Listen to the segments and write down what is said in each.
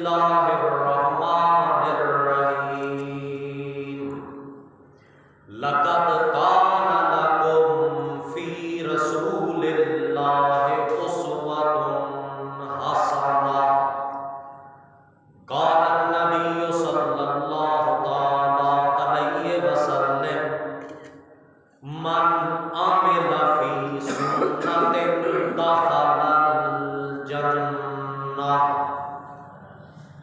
اللہ الرحمن الرحیم لقد کان لکم فی رسول اللہ اسوۃ حسنہ قال النبی صلی اللہ تعالی علیہ وسلم من عمل فی سنت دخل الجنہ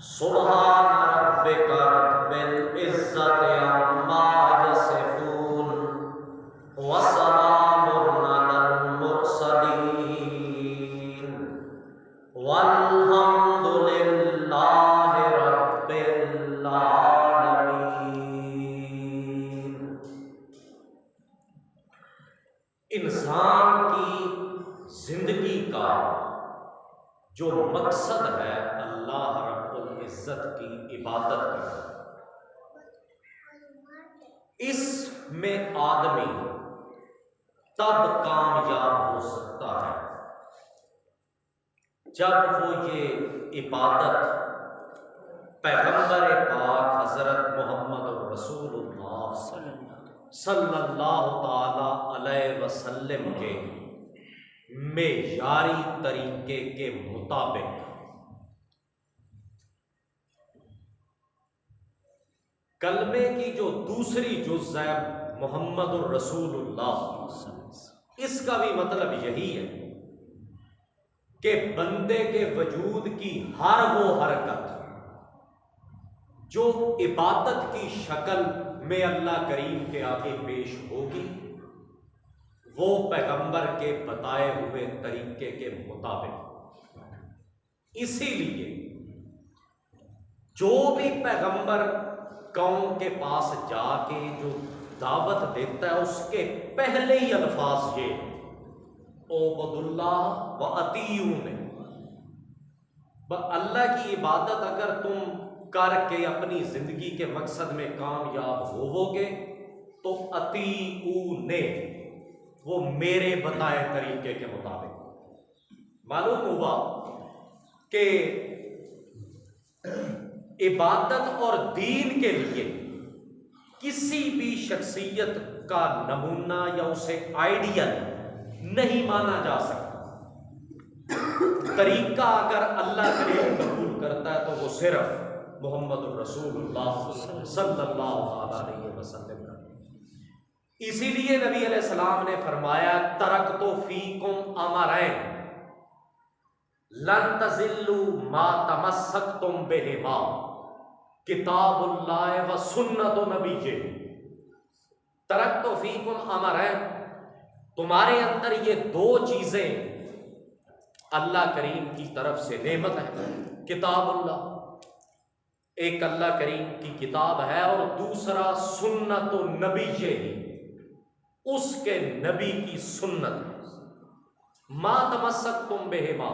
سبحان ربک رب العزت عما یصفون وسلام علی المرسلین والحمد للہ رب العالمین۔ انسان کی زندگی کا جو مقصد ہے اللہ رب العزت کی عبادت کرنا، اس میں آدمی تب کامیاب ہو سکتا ہے جب وہ یہ عبادت پیغمبر پاک حضرت محمد رسول اللہ صلی اللہ تعالی علیہ وسلم کے معیاری طریقے کے مطابق کلمے کی جو دوسری جز ہے محمد الرسول اللہ، اس کا بھی مطلب یہی ہے کہ بندے کے وجود کی ہر وہ حرکت جو عبادت کی شکل میں اللہ کریم کے آگے پیش ہوگی وہ پیغمبر کے بتائے ہوئے طریقے کے مطابق۔ اسی لیے جو بھی پیغمبر قوم کے پاس جا کے جو دعوت دیتا ہے اس کے پہلے ہی الفاظ یہ اعبدوا اللہ واطیعون، اللہ کی عبادت اگر تم کر کے اپنی زندگی کے مقصد میں کامیاب ہوو گے تو اطیعون، وہ میرے بتائے طریقے کے مطابق۔ معلوم ہوا کہ عبادت اور دین کے لیے کسی بھی شخصیت کا نمونہ یا اسے آئیڈیل نہیں مانا جا سکتا۔ طریقہ اگر اللہ کریم قبول کرتا ہے تو وہ صرف محمد الرسول اللہ صلی اللہ علیہ وسلم کا۔ اسی لیے نبی علیہ السلام نے فرمایا ترکت فیکم امرین لن تضلوا ما تمسکتم بہما کتاب اللہ و سنت نبیہ۔ ترکت فیکم امرین، تمہارے اندر یہ دو چیزیں اللہ کریم کی طرف سے نعمت ہے، کتاب اللہ، ایک اللہ کریم کی کتاب ہے، اور دوسرا سنت نبیہ، اس کے نبی کی سنت ہے۔ ما تمسکتم بہما،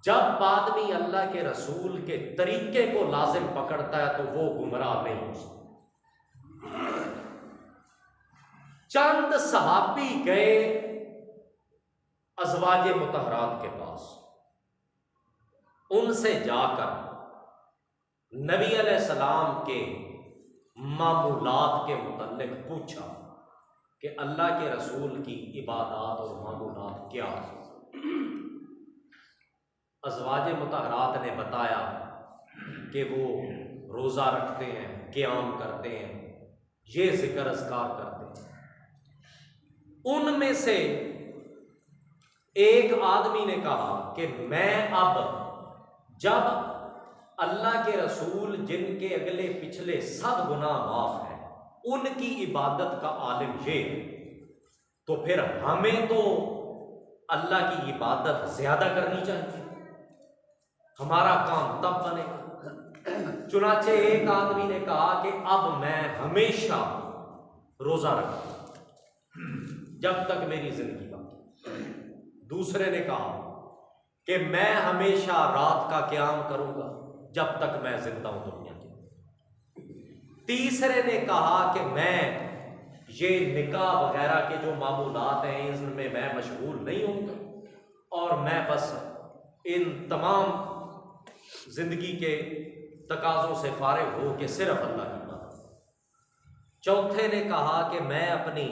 جب آدمی اللہ کے رسول کے طریقے کو لازم پکڑتا ہے تو وہ گمراہ نہیں ہو سکتا۔ چند صحابی گئے ازواج مطہرات کے پاس، ان سے جا کر نبی علیہ السلام کے معمولات کے متعلق پوچھا کہ اللہ کے رسول کی عبادات اور معمولات کیا ہیں۔ ازواج مطہرات نے بتایا کہ وہ روزہ رکھتے ہیں، قیام کرتے ہیں، یہ ذکر اذکار کرتے ہیں۔ ان میں سے ایک آدمی نے کہا کہ میں اب جب اللہ کے رسول جن کے اگلے پچھلے سب گناہ معاف ہیں ان کی عبادت کا عالم یہ ہے، تو پھر ہمیں تو اللہ کی عبادت زیادہ کرنی چاہیے، ہمارا کام تب بنے گا۔ چنانچہ ایک آدمی نے کہا کہ اب میں ہمیشہ روزہ رکھوں جب تک میری زندگی باقی۔ دوسرے نے کہا کہ میں ہمیشہ رات کا قیام کروں گا جب تک میں زندہ ہوں دنیا کی۔ تیسرے نے کہا کہ میں یہ نکاح وغیرہ کے جو معمولات ہیں ان میں میں مشغول نہیں ہوں گا، اور میں بس ان تمام زندگی کے تقاضوں سے فارغ ہو کے صرف اللہ کی بات۔ چوتھے نے کہا کہ میں اپنی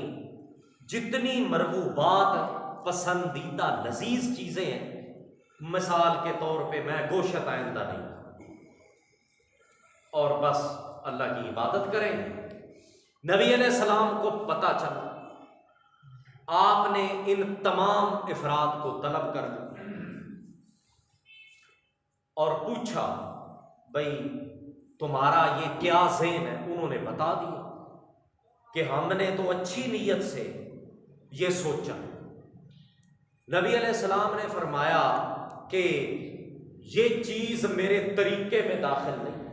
جتنی مرغوبات پسندیدہ لذیذ چیزیں ہیں، مثال کے طور پہ میں گوشت آئندہ نہیں، اور بس اللہ کی عبادت کریں۔ نبی علیہ السلام کو پتہ چلا، آپ نے ان تمام افراد کو طلب کر دیا اور پوچھا بھائی تمہارا یہ کیا ذہن ہے؟ انہوں نے بتا دیا کہ ہم نے تو اچھی نیت سے یہ سوچا۔ نبی علیہ السلام نے فرمایا کہ یہ چیز میرے طریقے میں داخل نہیں،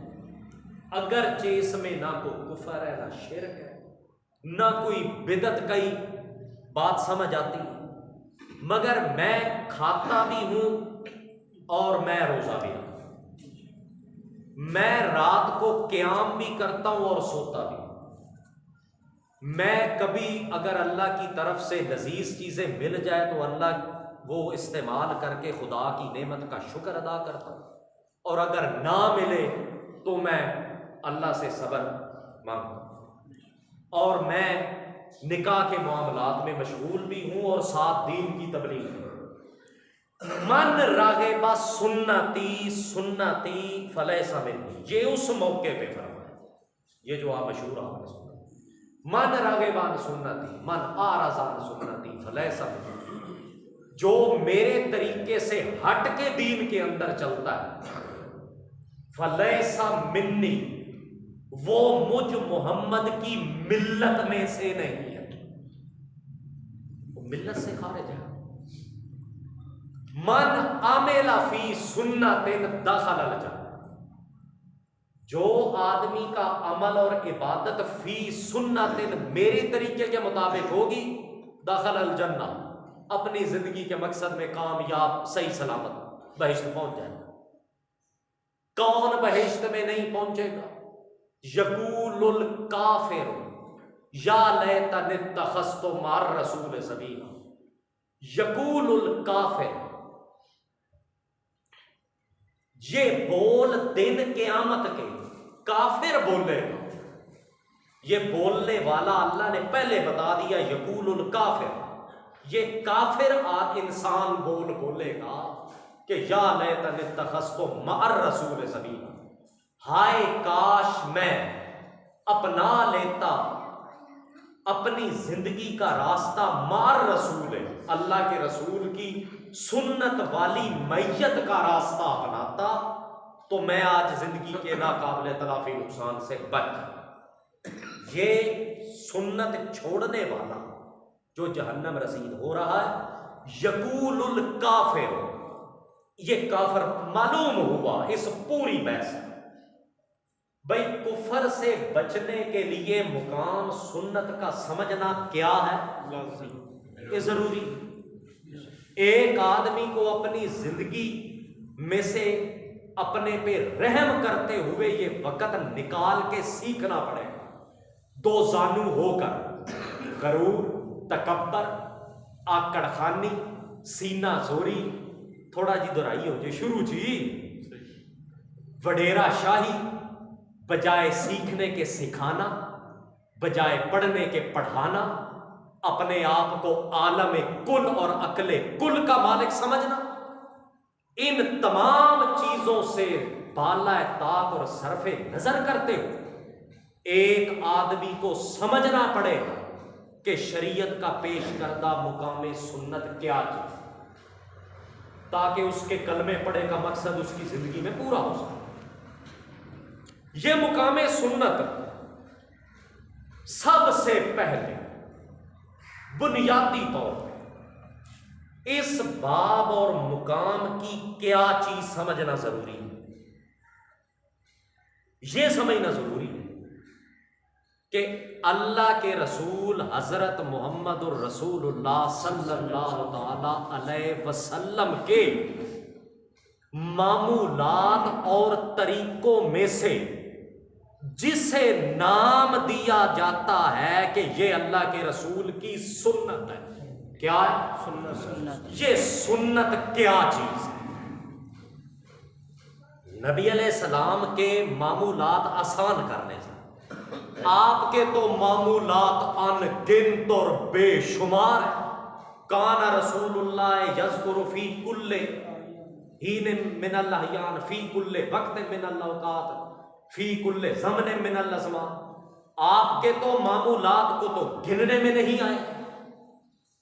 اگرچہ اس میں نہ کوئی کفر ہے، نہ شرک ہے، نہ کوئی بدعت کی بات سمجھ آتی، مگر میں کھاتا بھی ہوں اور میں روزہ بھی رکھتا ہوں، میں رات کو قیام بھی کرتا ہوں اور سوتا بھی ہوں، میں کبھی اگر اللہ کی طرف سے لذیذ چیزیں مل جائے تو اللہ وہ استعمال کر کے خدا کی نعمت کا شکر ادا کرتا ہوں، اور اگر نہ ملے تو میں اللہ سے صبر مانگتا ہوں، اور میں نکاح کے معاملات میں مشغول بھی ہوں اور ساتھ دین کی تبلیغ ہے۔ من راغب سنتی سنتی فلیس منی، یہ اس موقع پہ فرمایا، یہ جو آپ مشہور آپ نے سنا، من راغب سنتی من اعرض عن سنتی فلیس منی، جو میرے طریقے سے ہٹ کے دین کے اندر چلتا ہے، فلیس منی، وہ مجھ محمد کی ملت میں سے نہیں ہے، وہ ملت سے خارج ہے۔ من عمل فی سنت دخل الجنہ، جو آدمی کا عمل اور عبادت فی سنت میرے طریقے کے مطابق ہوگی، دخل الجنہ، اپنی زندگی کے مقصد میں کامیاب صحیح سلامت بہشت پہنچ جائے گا۔ کون بہشت میں نہیں پہنچے گا؟ یقول الکافر یا لیتنی اتخذت مع الرسول سبیلا، یقول الکافر، یہ بول دن قیامت کے کافر بولے گا، یہ بولنے والا اللہ نے پہلے بتا دیا، یقول الکافر، یہ کافر انسان بولے گا کہ یا لیتنی اتخذت مع الرسول سبیلا، ہائے کاش میں اپنا لیتا اپنی زندگی کا راستہ مع الرسول، اللہ کے رسول کی سنت والی میت کا راستہ اپناتا تو میں آج زندگی کے ناقابل تلافی نقصان سے بچ۔ یہ سنت چھوڑنے والا جو جہنم رسید ہو رہا ہے، یقول الکافر، یہ کافر معلوم ہوا اس پوری بحث میں۔ بھائی کفر سے بچنے کے لیے مقام سنت کا سمجھنا کیا ہے؟ یہ ضروری۔ ایک آدمی کو اپنی زندگی میں سے اپنے پہ رحم کرتے ہوئے یہ وقت نکال کے سیکھنا پڑے گا، دو زانو ہو کر، غرور، تکبر، آکڑ خانی، سینہ زوری، تھوڑا جی دہرائی ہو جائے شروع جی، وڈیرا شاہی، بجائے سیکھنے کے سکھانا، بجائے پڑھنے کے پڑھانا، اپنے آپ کو عالم کل اور عقل کل کا مالک سمجھنا، ان تمام چیزوں سے بالا طاق اور صرف نظر کرتے ہوئے ایک آدمی کو سمجھنا پڑے گا کہ شریعت کا پیش کردہ مقام سنت کیا چیز، تاکہ اس کے کلمے پڑھے کا مقصد اس کی زندگی میں پورا ہو سکے۔ یہ مقام سنت سب سے پہلے بنیادی طور پر اس باب اور مقام کی کیا چیز سمجھنا ضروری ہے؟ یہ سمجھنا ضروری ہے کہ اللہ کے رسول حضرت محمد الرسول اللہ صلی اللہ تعالی علیہ وسلم کے معمولات اور طریقوں میں سے جسے نام دیا جاتا ہے کہ یہ اللہ کے رسول کی سنت ہے، کیا ہے؟ سنت۔ یہ سنت کیا چیز ہے؟ نبی علیہ السلام کے معمولات آسان کرنے سے آپ کے تو معمولات ان گنت اور بے شمار ہیں۔ کان رسول اللہ یذکر فی کل حین من الاحیان فی کل وقت من الاوقات فی کل زمن من الازمان۔ آپ کے تو معمولات کو تو گننے میں نہیں آئے،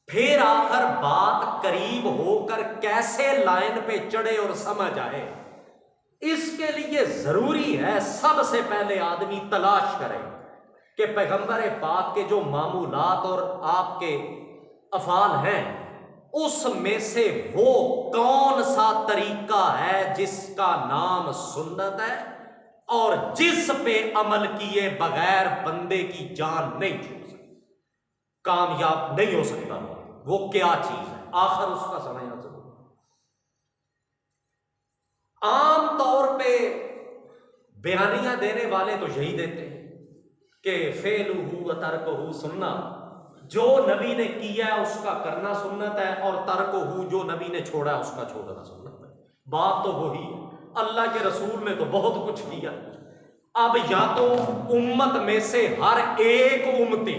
پھر آخر بات قریب ہو کر کیسے لائن پہ چڑھے اور سمجھ آئے؟ اس کے لیے ضروری ہے سب سے پہلے آدمی تلاش کرے کہ پیغمبر پاک کے جو معمولات اور آپ کے افعال ہیں اس میں سے وہ کون سا طریقہ ہے جس کا نام سنت ہے اور جس پہ عمل کیے بغیر بندے کی جان نہیں چھوٹ سکتی، کامیاب نہیں ہو سکتا، وہ کیا چیز ہے؟ آخر اس کا سمجھنا ضروری۔ عام طور پہ بیانیاں دینے والے تو یہی دیتے ہیں کہ فعلہ و ترکہ سنہ، جو نبی نے کیا ہے اس کا کرنا سنت ہے، اور ترکہ جو نبی نے چھوڑا ہے اس کا چھوڑنا سنت ہے۔ بات تو وہی ہے، اللہ کے رسول نے تو بہت کچھ کیا۔ اب یا تو امت میں سے ہر ایک امتی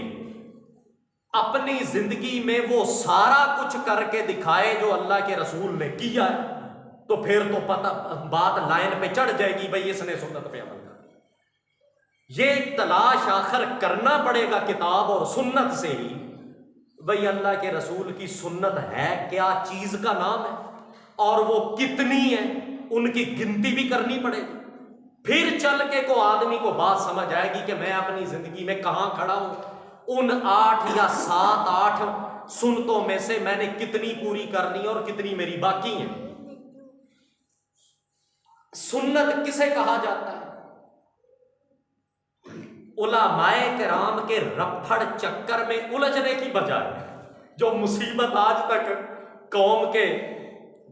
اپنی زندگی میں وہ سارا کچھ کر کے دکھائے جو اللہ کے رسول نے کیا ہے، تو پھر تو پتہ بات لائن پہ چڑھ جائے گی، بھئی اس نے سنت پہ عمل کر۔ یہ تلاش آخر کرنا پڑے گا کتاب اور سنت سے ہی، بھئی اللہ کے رسول کی سنت ہے کیا چیز کا نام ہے اور وہ کتنی ہے، ان کی گنتی بھی کرنی پڑے گی۔ پھر چل کے کو آدمی کو بات سمجھ آئے گی کہ میں اپنی زندگی میں کہاں کھڑا ہوں، ان 8 یا 7-8 سنتوں میں سے میں نے کتنی پوری کرنی اور کتنی میری باقی ہیں۔ سنت کسے کہا جاتا ہے؟ علماء کرام کے رپھڑ چکر میں الجھنے کی بجائے جو مصیبت آج تک قوم کے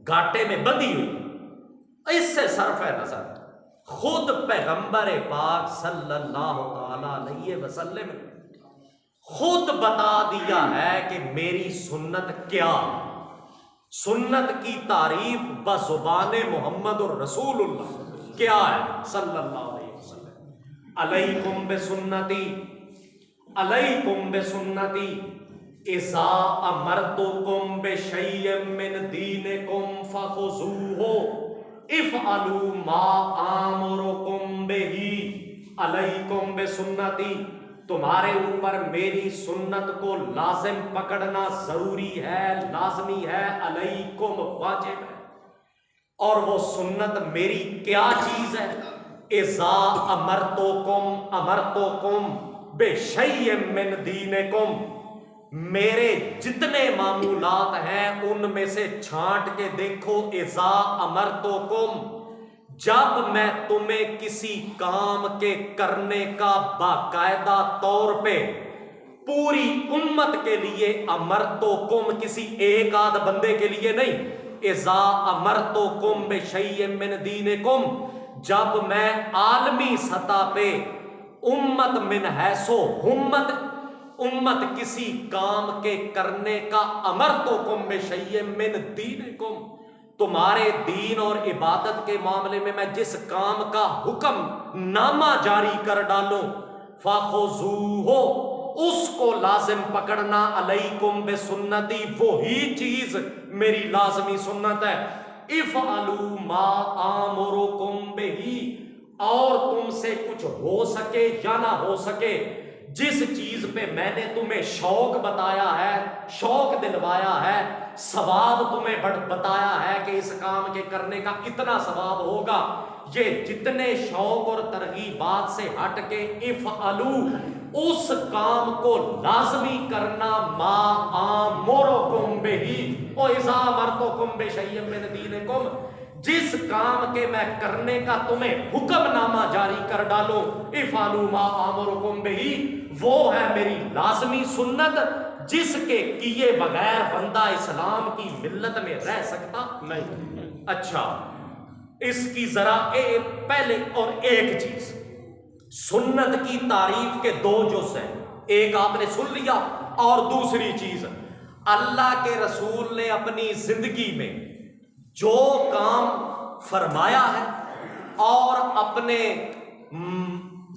گھاٹے میں بندھی ہوئی، اس سے صرف نظر خود پیغمبر پاک صلی اللہ تعالی علیہ وسلم خود بتا دیا ہے کہ میری سنت کیا ہے۔ سنت کی تعریف بزبان محمد الرسول اللہ کیا ہے صلی اللہ علیہ وسلم؟ علیکم بسنتی، علیکم بسنتی اذا امرتکم بشیء من دینکم فخذوہ افعلوا ما آمرکم بہ۔ علیکم بسنتی، تمہارے اوپر میری سنت کو لازم پکڑنا ضروری ہے، لازمی ہے، علیکم واجب ہے۔ اور وہ سنت میری کیا چیز ہے؟ اذا امرتکم، امرتکم بشیء من دینکم، میرے جتنے معمولات ہیں ان میں سے چھانٹ کے دیکھو، اذا امرتکم، جب میں تمہیں کسی کام کے کرنے کا باقاعدہ طور پہ پوری امت کے لیے، امرتکم کسی ایک آدھ بندے کے لیے نہیں، اذا امرتکم بشیء من دینکم، جب میں عالمی سطح پہ امت من حیثو امت کسی کام کے کرنے کا، امرتکم بشیء من دینکم، تمہارے دین اور عبادت کے معاملے میں میں جس کام کا حکم نامہ جاری کر ڈالوں، فخذوہ، اس کو لازم پکڑنا، علیکم بسنتی، وہی چیز میری لازمی سنت ہے، افعلوا ما آمرکم بہ، اور تم سے کچھ ہو سکے یا نہ ہو سکے، جس چیز پہ میں نے تمہیں شوق بتایا ہے، شوق دلوایا ہے، ثواب تمہیں بتایا ہے کہ اس کام کے کرنے کا اتنا ثواب ہوگا، یہ جتنے شوق اور ترغیبات سے ہٹ کے افعلوا، اس کام کو لازمی کرنا، ما آمرکم بہ، او اذا امرتکم بشیء من دینکم، جس کام کے میں کرنے کا تمہیں حکم نامہ جاری کر ڈالوں، افعلوا ما آمرکم بہ، وہ ہے میری لازمی سنت، جس کے کیے بغیر بندہ اسلام کی ملت میں رہ سکتا نہیں۔ اچھا، اس کی ذرا پہلے اور ایک چیز، سنت کی تعریف کے 2 جز ہیں، ایک آپ نے سن لیا، اور دوسری چیز، اللہ کے رسول نے اپنی زندگی میں جو کام فرمایا ہے اور اپنے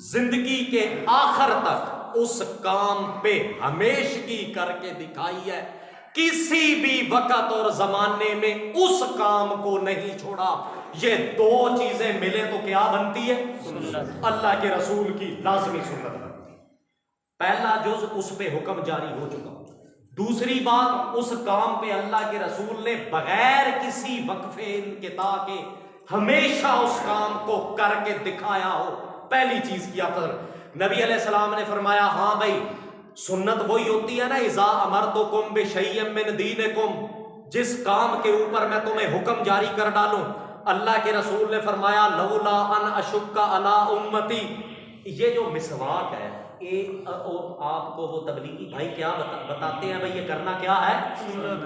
زندگی کے آخر تک اس کام پہ ہمیشگی کر کے دکھائی ہے، کسی بھی وقت اور زمانے میں اس کام کو نہیں چھوڑا۔ یہ دو چیزیں ملے تو کیا بنتی ہے؟ سنت، اللہ کے رسول کی لازمی سنت بنتی ہے۔ پہلا جز اس پہ حکم جاری ہو چکا، دوسری بات اس کام پہ اللہ کے رسول نے بغیر کسی وقفے انقطاع کے ہمیشہ اس کام کو کر کے دکھایا ہو۔ پہلی چیز کیا تھا نبی علیہ السلام نے فرمایا ہاں بھائی سنت وہی ہوتی ہے نا، اذا امرتکم بشیء من دینکم، جس کام کے اوپر میں تمہیں حکم جاری کر ڈالوں۔ اللہ کے رسول نے فرمایا لولا ان اشک علی امتی، یہ جو مسواک ہے آپ کو وہ تبلیغی بھائی کیا بتاتے ہیں بھائی یہ کرنا کیا ہے؟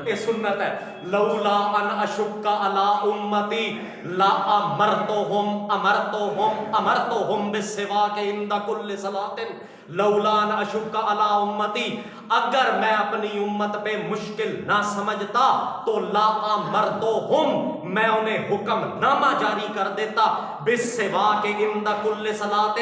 یہ سنت ہے۔ لولا ان اشک علی امتی لا امرتهم بالسواک عند کل صلاۃ، لولا ان اشک علی امتی، اگر میں اپنی امت پہ مشکل نہ سمجھتا تو لا امرتهم، میں انہیں حکم نامہ جاری کر دیتا بالسواک عند کل صلاۃ،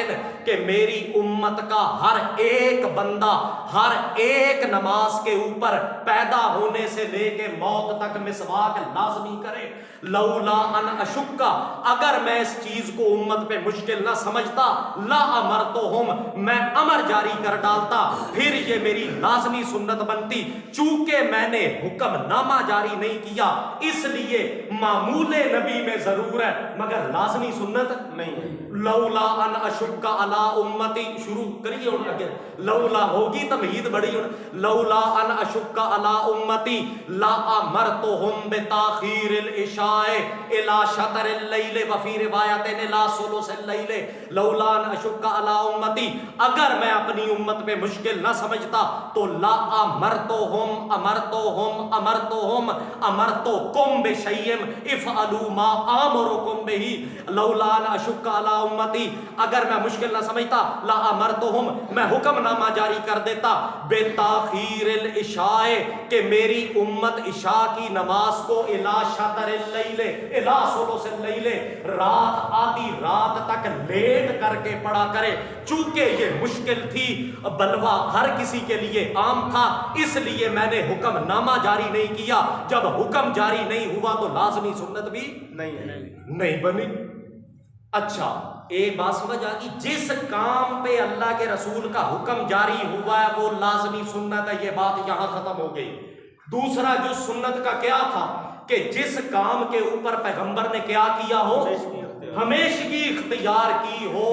کہ میری امت کا ہر ایک بندہ ہر ایک نماز کے اوپر پیدا ہونے سے لے کے موت تک مسواک لازمی کرے۔ لولا ان اشکا، اگر میں اس چیز کو امت پہ مشکل نہ سمجھتا، لا امرتهم، میں امر جاری کر ڈالتا، پھر یہ میری لازمی سنت بنتی۔ چونکہ میں نے حکم نامہ جاری نہیں کیا اس لیے معمول نبی میں ضرور ہے مگر لازمی سنت نہیں ہے۔ لولا ان اشک علی امتی، شروع کریے ان آگے، لولا ہوگی تمہید بڑی، لولا ان اشک علی امتی لا امرتهم بتاخیر العشاء الى شطر اللیل وفی روایت الى ثلث اللیل، لولا ان اشک علی امتی، اگر میں اپنی امت پہ مشکل نہ سمجھتا تو لا امرتکم بشیء افعلوا ما آمرکم بہ، لولا ان اشک علی امتی، اگر میں مشکل نہ سمجھتا لا امرتهم، میں حکم نامہ جاری کر دیتا بتاخیر العشاء، کہ میری امت عشاء کی نماز کو الی شطر اللیل الی ثلث اللیل، رات آدھی رات تک لیٹ کر کے پڑھا کرے۔ چونکہ یہ مشکل تھی، بلوا ہر کسی کے لیے عام تھا، اس لیے میں نے حکم نامہ جاری نہیں کیا۔ جب حکم جاری نہیں ہوا تو لازمی سنت بھی نہیں بنی۔ اچھا ایک بات سمجھ آ گئی، جس کام پہ اللہ کے رسول کا حکم جاری ہوا ہے وہ لازمی سنت ہے، یہ بات یہاں ختم ہو گئی۔ دوسرا جو سنت کا کیا تھا کہ جس کام کے اوپر پیغمبر نے کیا کیا ہو، ہمیشگی اختیار کی ہو،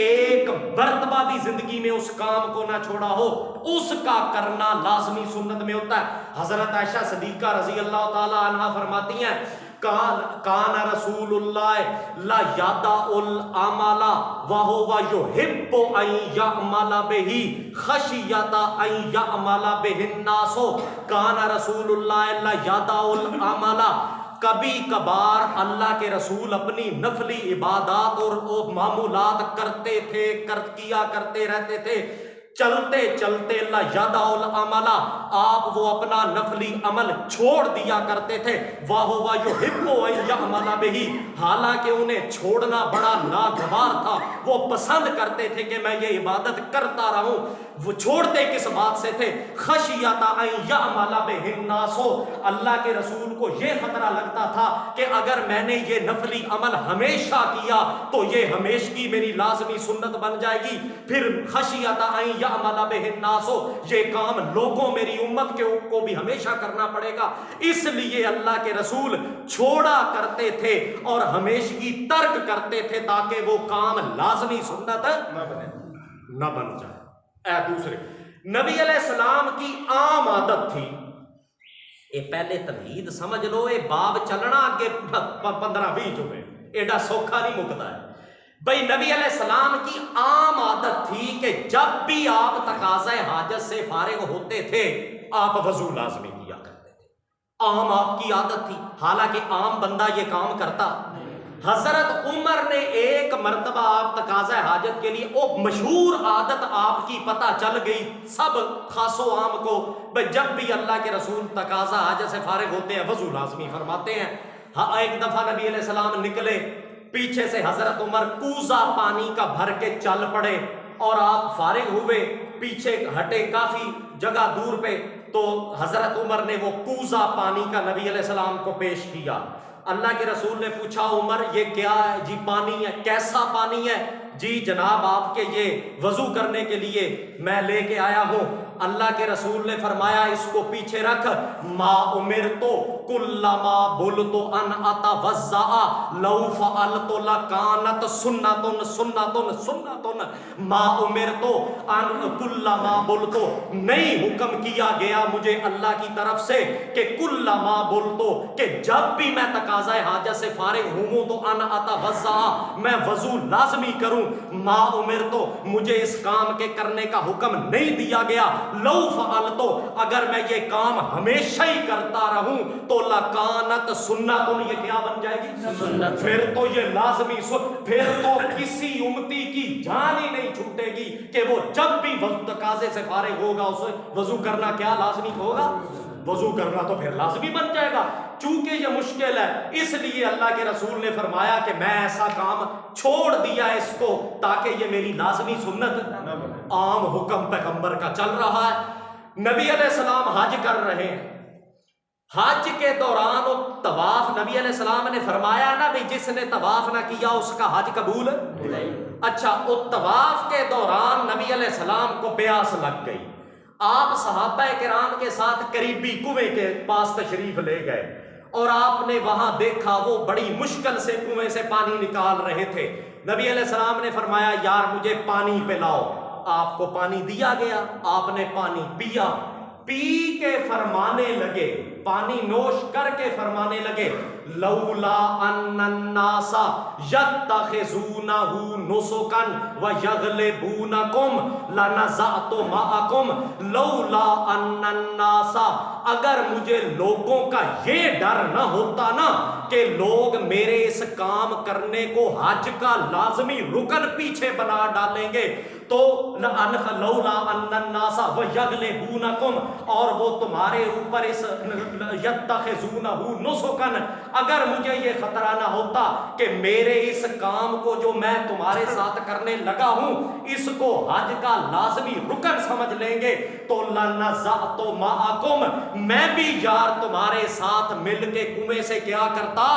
ایک مرتبہ بھی زندگی میں اس کام کو نہ چھوڑا ہو، اس کا کرنا لازمی سنت میں ہوتا ہے۔ حضرت عائشہ صدیقہ رضی اللہ تعالی عنہا فرماتی ہیں کان رسول اللہ لا یادع العمل وہو یحب ان یعمل بہ خشیۃ ان یعمل بہ الناس، کان رسول اللہ لا یادع العمل، کبھی کبھار اللہ کے رسول اپنی نفلی عبادات اور معمولات کرتے تھے، کیا کرتے رہتے تھے، چلتے چلتے لا یادع العمل، آپ وہ اپنا نفلی عمل چھوڑ دیا کرتے تھے، وَهُوَ يُحِبُّ أَن يَعْمَلَ بِهِ، حالانکہ انہیں چھوڑنا بڑا ناگوار تھا، وہ پسند کرتے تھے کہ میں یہ عبادت کرتا رہوں۔ وہ چھوڑتے کس بات سے تھے؟ خشیۃ ان یعمل بہ الناس، اللہ کے رسول کو یہ خطرہ لگتا تھا کہ اگر میں نے یہ نفلی عمل ہمیشہ کیا تو یہ ہمیشگی میری لازمی سنت بن جائے گی، پھر خشیۃ ان یعمل بہ الناس، یہ کام لوگوں میری امت کو بھی ہمیشہ کرنا پڑے گا، اس لیے اللہ کے رسول چھوڑا کرتے تھے اور ہمیشگی ترک کرتے تھے تاکہ وہ کام لازمی سنت نہ بن جائے۔ دوسرے نبی علیہ السلام کی عام عادت تھی، اے پہلے تمہید سمجھ لو، اے باب چلنا آگے 15-20 ہوئے، ایڈا سوکھا نہیں مکتا ہے بھئی۔ نبی علیہ السلام کی عام عادت تھی کہ جب بھی آپ تقاضۂ حاجت سے فارغ ہوتے تھے آپ وضو لازمی کیا کرتے تھے، عام آپ کی عادت تھی، حالانکہ عام بندہ یہ کام کرتا۔ حضرت عمر نے ایک مرتبہ آپ تقاضۂ حاجت کے لیے، وہ مشہور عادت آپ کی پتہ چل گئی سب خاص و عام کو، جب بھی اللہ کے رسول تقاضا حاجت سے فارغ ہوتے ہیں وضو لازمی فرماتے ہیں۔ ہاں ایک دفعہ نبی علیہ السلام نکلے، پیچھے سے حضرت عمر کوزہ پانی کا بھر کے چل پڑے اور آپ فارغ ہوئے، پیچھے ہٹے کافی جگہ دور پہ، تو حضرت عمر نے وہ کوزہ پانی کا نبی علیہ السلام کو پیش کیا۔ اللہ کے رسول نے پوچھا عمر یہ کیا ہے؟ جی پانی ہے۔ کیسا پانی ہے؟ جی جناب آپ کے یہ وضو کرنے کے لیے میں لے کے آیا ہوں۔ اللہ کے رسول نے فرمایا اس کو پیچھے رکھ، ما امرتو کلما بلتو ان اتوضا لو فعلت لکانت سنتن سنتن سنتن، ما امرتو ان کلما بلتو، نہیں حکم کیا گیا مجھے اللہ کی طرف سے کہ کلما بلتو، کہ جب بھی میں تقاضۂ حاجت سے فارغ ہوں تو ان اتوضا، میں وضو لازمی کروں۔ ما امرتو، مجھے اس کام کے کرنے کا حکم نہیں دیا گیا، لو فعلتو، اگر میں یہ کام ہمیشہ ہی کرتا رہوں تو لکانت سنتن، یہ کیا بن جائے گی؟ سنت۔ پھر تو یہ لازمی پھر تو کسی امتی کی جان ہی نہیں چھوٹے گی کہ وہ جب بھی تقاضے سے فارغ ہوگا اسے وضو کرنا کیا لازمی ہوگا؟ وضو کرنا تو پھر لازمی بن جائے گا۔ چونکہ یہ مشکل ہے اس لیے اللہ کے رسول نے فرمایا کہ میں ایسا کام چھوڑ دیا اس کو تاکہ یہ میری لازمی سنت، عام حکم پیغمبر کا چل رہا ہے۔ نبی علیہ السلام حج کر رہے ہیں، حج کے دوران طواف، نبی علیہ السلام نے فرمایا نا بھی جس نے طواف نہ کیا اس کا حج قبول نہیں۔ اچھا، وہ طواف کے دوران نبی علیہ السلام کو پیاس لگ گئی، آپ صحابہ کرام کے ساتھ قریبی کنویں کے پاس تشریف لے گئے اور آپ نے وہاں دیکھا وہ بڑی مشکل سے کنویں سے پانی نکال رہے تھے۔ نبی علیہ السلام نے فرمایا یار مجھے پانی پلاؤ، آپ کو پانی دیا گیا، آپ نے پانی پیا، پی کے فرمانے لگے، پانی نوش کر کے فرمانے لگے، لولا ان الناس یتخذونہ نسکا ویغلبونکم لنزعت معکم، لولا ان الناس، اگر مجھے لوگوں کا یہ ڈر نہ ہوتا نا کہ لوگ میرے اس کام کرنے کو حج کا لازمی رکن پیچھے بنا ڈالیں گے تو لولا ان الناس ویغلبونکم، اور وہ تمہارے اوپر اس یتخذونہ نسکا، اگر مجھے یہ خطرہ نہ ہوتا کہ میرے اس کام کو جو میں تمہارے ساتھ کرنے لگا ہوں اس کو حج کا لازمی رکن سمجھ لیں گے تو لنزعت معکم، میں بھی یار تمہارے ساتھ مل کے کنویں سے کیا کرتا؟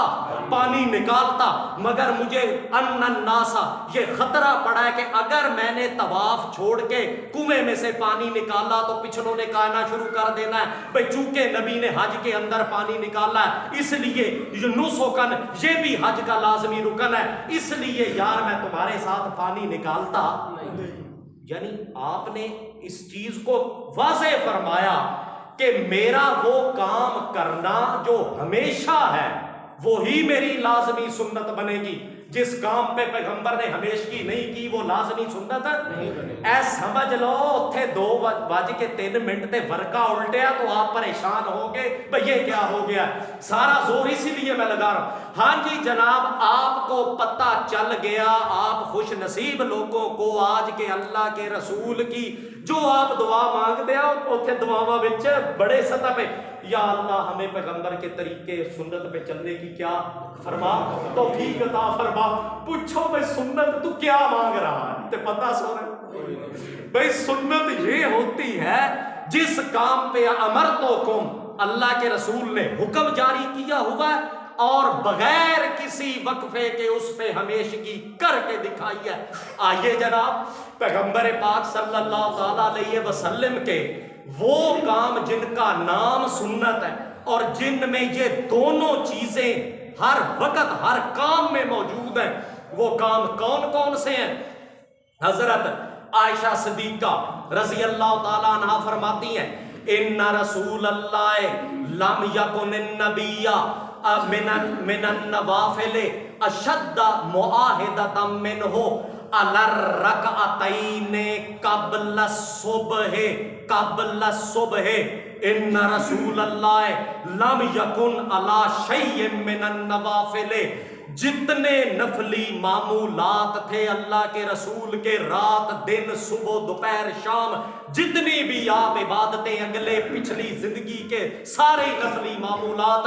پانی نکالتا، مگر مجھے ان الناس یہ خطرہ پڑا ہے کہ اگر میں نے طواف چھوڑ کے کنویں میں سے پانی نکالا تو پچھلوں نے کہنا شروع کر دینا ہے بھئی چونکہ نبی نے حج کے اندر پانی نکالا ہے اس لیے نسکن، یہ بھی حج کا لازمی رکن ہے، اس لیے یار میں تمہارے ساتھ پانی نکالتا نہیں۔ یعنی آپ نے اس چیز کو واضح فرمایا کہ میرا وہ کام کرنا جو ہمیشہ ہے وہی میری لازمی سنت بنے گی، جس کام پہ پیغمبر نے ہمیشگی نہیں کی وہ لازمی سنت اے سمجھ لو اتھے 2:03 تے ورکا الٹیا تو آپ پریشان ہو گے بھئی یہ کیا ہو گیا، سارا زور اسی لیے میں لگا رہا ہوں۔ ہاں جی جناب آپ کو پتہ چل گیا، آپ خوش نصیب لوگوں کو آج کے اللہ کے رسول کی جو آپ دعا مانگتے ہیں اتھے دعاواں وچ بڑے سطح پہ یا اللہ ہمیں پیغمبر کے طریقے سنت پہ چلنے کی کیا فرما، توفیق عطا فرما۔ پوچھو بھئی سنت تو کیا مانگ رہا ہے تے پتہ سو رہے بھئی سنت یہ ہوتی ہے جس کام پہ امرتکم اللہ کے رسول نے حکم جاری کیا ہوا ہے اور بغیر کسی وقفے کے اس پہ ہمیشگی کر کے دکھائی ہے۔ آئیے جناب پیغمبر پاک صلی اللہ تعالیٰ علیہ وسلم کے وہ کام جن کا نام سنت ہے اور جن میں یہ دونوں چیزیں ہر وقت ہر کام میں موجود ہیں، وہ کام کون کون سے ہیں؟ حضرت عائشہ صدیقہ رضی اللہ تعالیٰ عنہ فرماتی ہیں ان رسول اللہ لم یکن النبی من النوافل اشد معاہدۃ منہ علی الرکعتین قبل الصبح ان رسول اللہ لم یکن علی شیء من النوافل جتنے نفلی معمولات تھے اللہ کے رسول کے، رات دن صبح دوپہر شام، جتنی بھی آپ عبادتیں اگلے پچھلی زندگی کے سارے نفلی معمولات،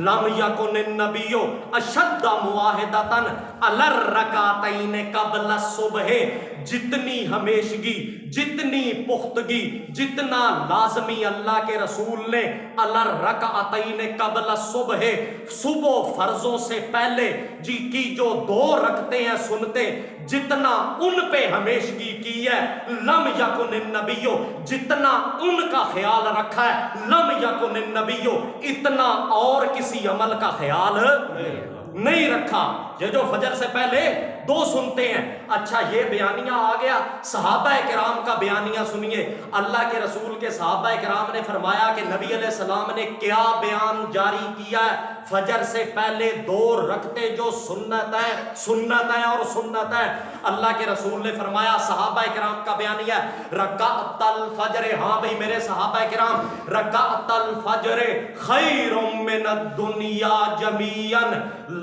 لم یکن النبی اشد مواہدۃ علی الرکعتین قبل الصبح، جتنی ہمیشگی، جتنی پختگی، جتنا لازمی اللہ کے رسول نے علی الرکعتین قبل الصبح، صبح فرضوں سے پہلے جی کی جو 2 رکعتیں ہیں سنتے، جتنا ان پہ ہمیشگی کی ہے، لم یکن النبی، جتنا ان کا خیال رکھا ہے، لم یکن النبی، اتنا اور کسی عمل کا خیال نہیں رکھا۔ یہ جو فجر سے پہلے 2 سنتے ہیں، اچھا یہ بیانیہ آ گیا، صحابہ کرام کا بیانیہ سنیے۔ اللہ کے رسول کے صحابہ کرام نے فرمایا کہ نبی علیہ السلام نے کیا بیان جاری کیا ہے، فجر سے پہلے 2 رکعتیں جو سنت ہے، سنت ہے اور سنت ہے۔ اللہ کے رسول نے فرمایا، صحابہ کرام کا بیانیہ ہے، رکعت الفجر، ہاں بھئی میرے صحابہ کرام، رکعت الفجر خیر من الدنیا جمیعا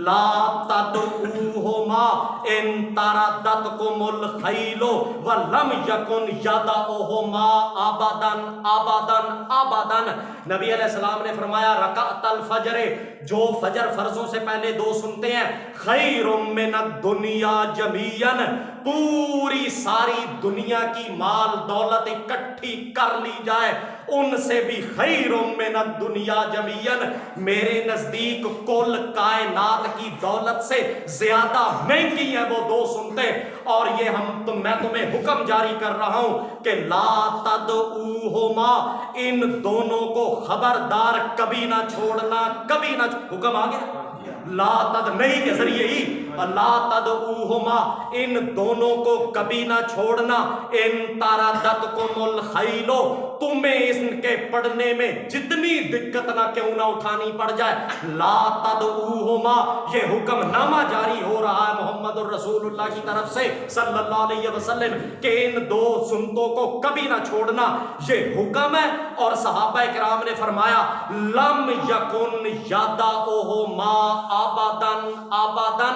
لا تدعوہما ان تردتکم الخیل ولم یکن یدعوہما ابدا ابدا ابدا۔ نبی علیہ السلام نے فرمایا رکعت الفجر، جو فجر فرضوں سے پہلے 2 سنتے ہیں، خیر من الدنیا جمیعا، پوری ساری دنیا کی مال دولت اکٹھی کر لی جائے ان سے بھی خیر من الدنیا جمیعا، میرے نزدیک کل کائنات کی دولت سے زیادہ مہنگی ہیں وہ 2 سنتے۔ اور یہ میں تمہیں حکم جاری کر رہا ہوں کہ لا تدعوہما، ان دونوں کو خبردار کبھی نہ چھوڑنا، کبھی نہ حکم آ گیا، لا تد نہیں کے ذریعے ہی، لا تدعوہما، ان دونوں کو کبھی نہ چھوڑنا، ان تردتکم الخیل، تمہیں ان کے پڑھنے میں جتنی دقت نہ کیوں نہ اٹھانی پڑ جائے، لا تدعوہما، یہ حکم نامہ جاری ہو رہا ہے محمد الرسول اللہ کی طرف سے صلی اللہ علیہ وسلم کہ ان 2 سنتوں کو کبھی نہ چھوڑنا، یہ حکم ہے۔ اور صحابہ کرام نے فرمایا لم یکن یدعوہما ابدا ابدا،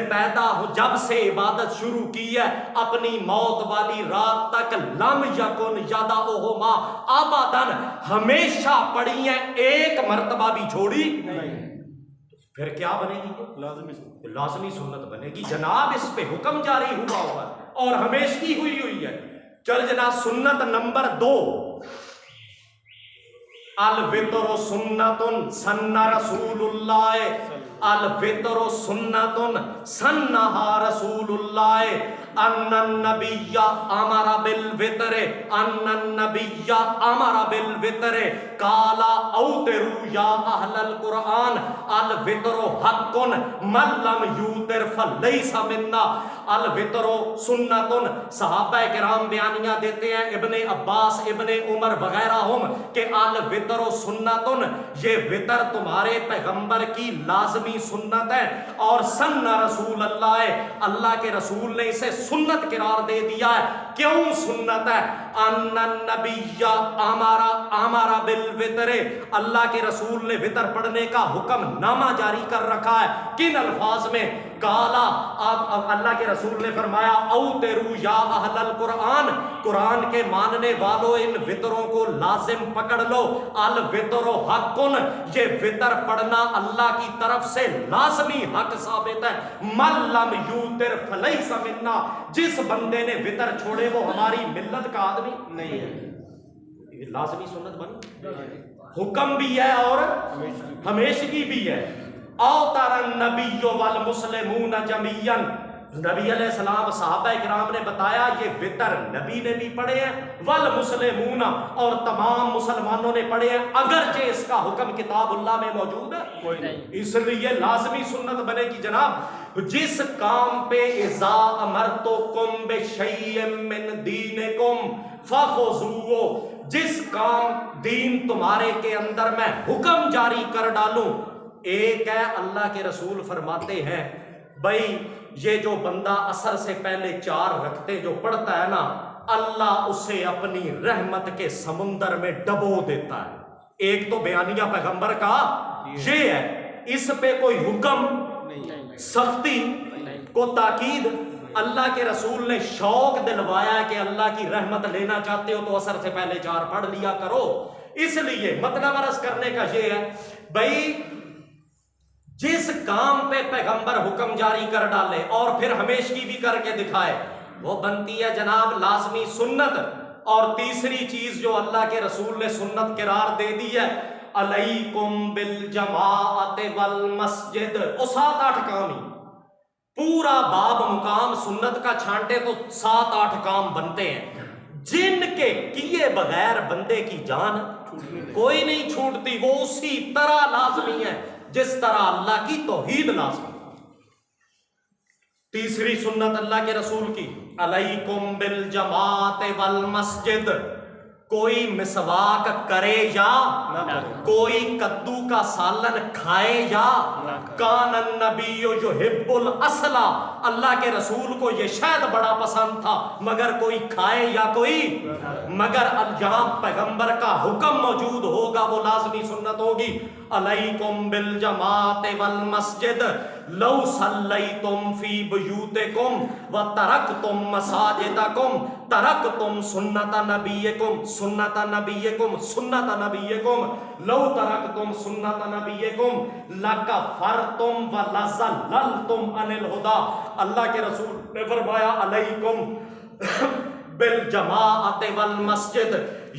پیدا ہو جب سے عبادت شروع کی ہے اپنی موت والی رات تک، لم یکن یدعوہما ابدا، ہمیشہ پڑھی ہیں، ایک مرتبہ بھی چھوڑی نہیں۔ پھر کیا بنے گی؟ لازمی سنت بنے گی جناب، اس پہ حکم جاری ہوا ہوا اور ہمیشگی ہوئی ہے۔ چل جناب، سنت نمبر 2، الوتر سنت سن رسول اللہ، الوتر سنت سنہا رسول اللہ، ان النبی امر بالوتر، ان النبی امر بالوتر، قال اوتروا یا اہل القرآن، الوتر حق من لم یوتر فلیس منا، الوتر سنت، صحابہ کرام بیانیہ دیتے ہیں، ابن عباس ابن عمر وغیرہ ہم، کہ الوتر سنت، یہ وطر تمہارے پیغمبر کی لازمی سنت ہے، اور سن رسول اللہ، اللہ کے رسول نے اسے سنت قرار دے دیا ہے۔ کیوں سنت ہے؟ ان النبی امر بالوتر، اللہ کے رسول نے وطر پڑھنے کا حکم نامہ جاری کر رکھا ہے۔ کن الفاظ میں؟ کالا، اللہ کے رسول نے فرمایا اوتروا یا اہل القرآن، قرآن کے ماننے والوں ان وطروں کو لازم پکڑ لو، الوتر حق، یہ وطر پڑھنا اللہ کی طرف سے لازمی حق ثابت ہے، من لم یوتر فلیس منا، جس بندے نے وطر چھوڑے وہ ہماری ملت کا آدمی نہیں ہے۔ یہ لازمی سنت بن، حکم بھی ہے اور ہمیشگی بھی ہے۔ اوتر النبی والمسلمون جمیعا، نبی علیہ السلام صحابہ کرام نے بتایا یہ وطر نبی نے بھی پڑھے ہیں، والمسلمون، اور تمام مسلمانوں نے پڑھے ہیں، اگرچہ اس کا حکم کتاب اللہ میں موجود ہے، اس لیے لازمی سنت بنے گی جناب۔ جس کام پہ اذا امرتکم بشیء من دینکم فخذوہ، جس کام دین تمہارے کے اندر میں حکم جاری کر ڈالوں، ایک ہے اللہ کے رسول فرماتے ہیں بھائی یہ جو بندہ عصر سے پہلے 4 رکعتیں جو پڑھتا ہے نا، اللہ اسے اپنی رحمت کے سمندر میں ڈبو دیتا ہے۔ ایک تو بیانیہ پیغمبر کا یہ ہے، اس پہ کوئی حکم نہیں، سختی کو تاکید، اللہ کے رسول نے شوق دلوایا کہ اللہ کی رحمت لینا چاہتے ہو تو عصر سے پہلے 4 پڑھ لیا کرو. اس لیے مطلب عرض کرنے کا یہ ہے بھائی جس کام پہ پیغمبر حکم جاری کر ڈالے اور پھر ہمیشگی بھی کر کے دکھائے وہ بنتی ہے جناب لازمی سنت. اور تیسری چیز جو اللہ کے رسول نے سنت قرار دے دی ہے علیکم بالجماعت والمسجد، وہ 7-8 کام ہی پورا باب مقام سنت کا چھانٹے تو 7-8 کام بنتے ہیں جن کے کیے بغیر بندے کی جان کوئی نہیں چھوٹتی. وہ اسی طرح لازمی ہے جس طرح اللہ کی توحید لازمی. تیسری سنت اللہ کے رسول کی علیکم بالجماعت والمسجد، کوئی مسواک کرے یا کوئی کدو کا سالن کھائے یا کان النبی یحب الاصل، اللہ کے رسول کو یہ شاید بڑا پسند تھا مگر کوئی کھائے یا کوئی، مگر جہاں پیغمبر کا حکم موجود ہوگا وہ لازمی سنت ہوگی. علیکم بالجماعت والمسجد لو صلیتم فی بیوتکم وترکتم مساجدکم ترکتم سنت نبیکم سنت نبیکم سنت نبیکم لو ترکتم سنت نبیکم لکفرتم ولزللتم عن الہدی. اللہ کے رسول نے فرمایا علیکم بالجماعت والمسجد،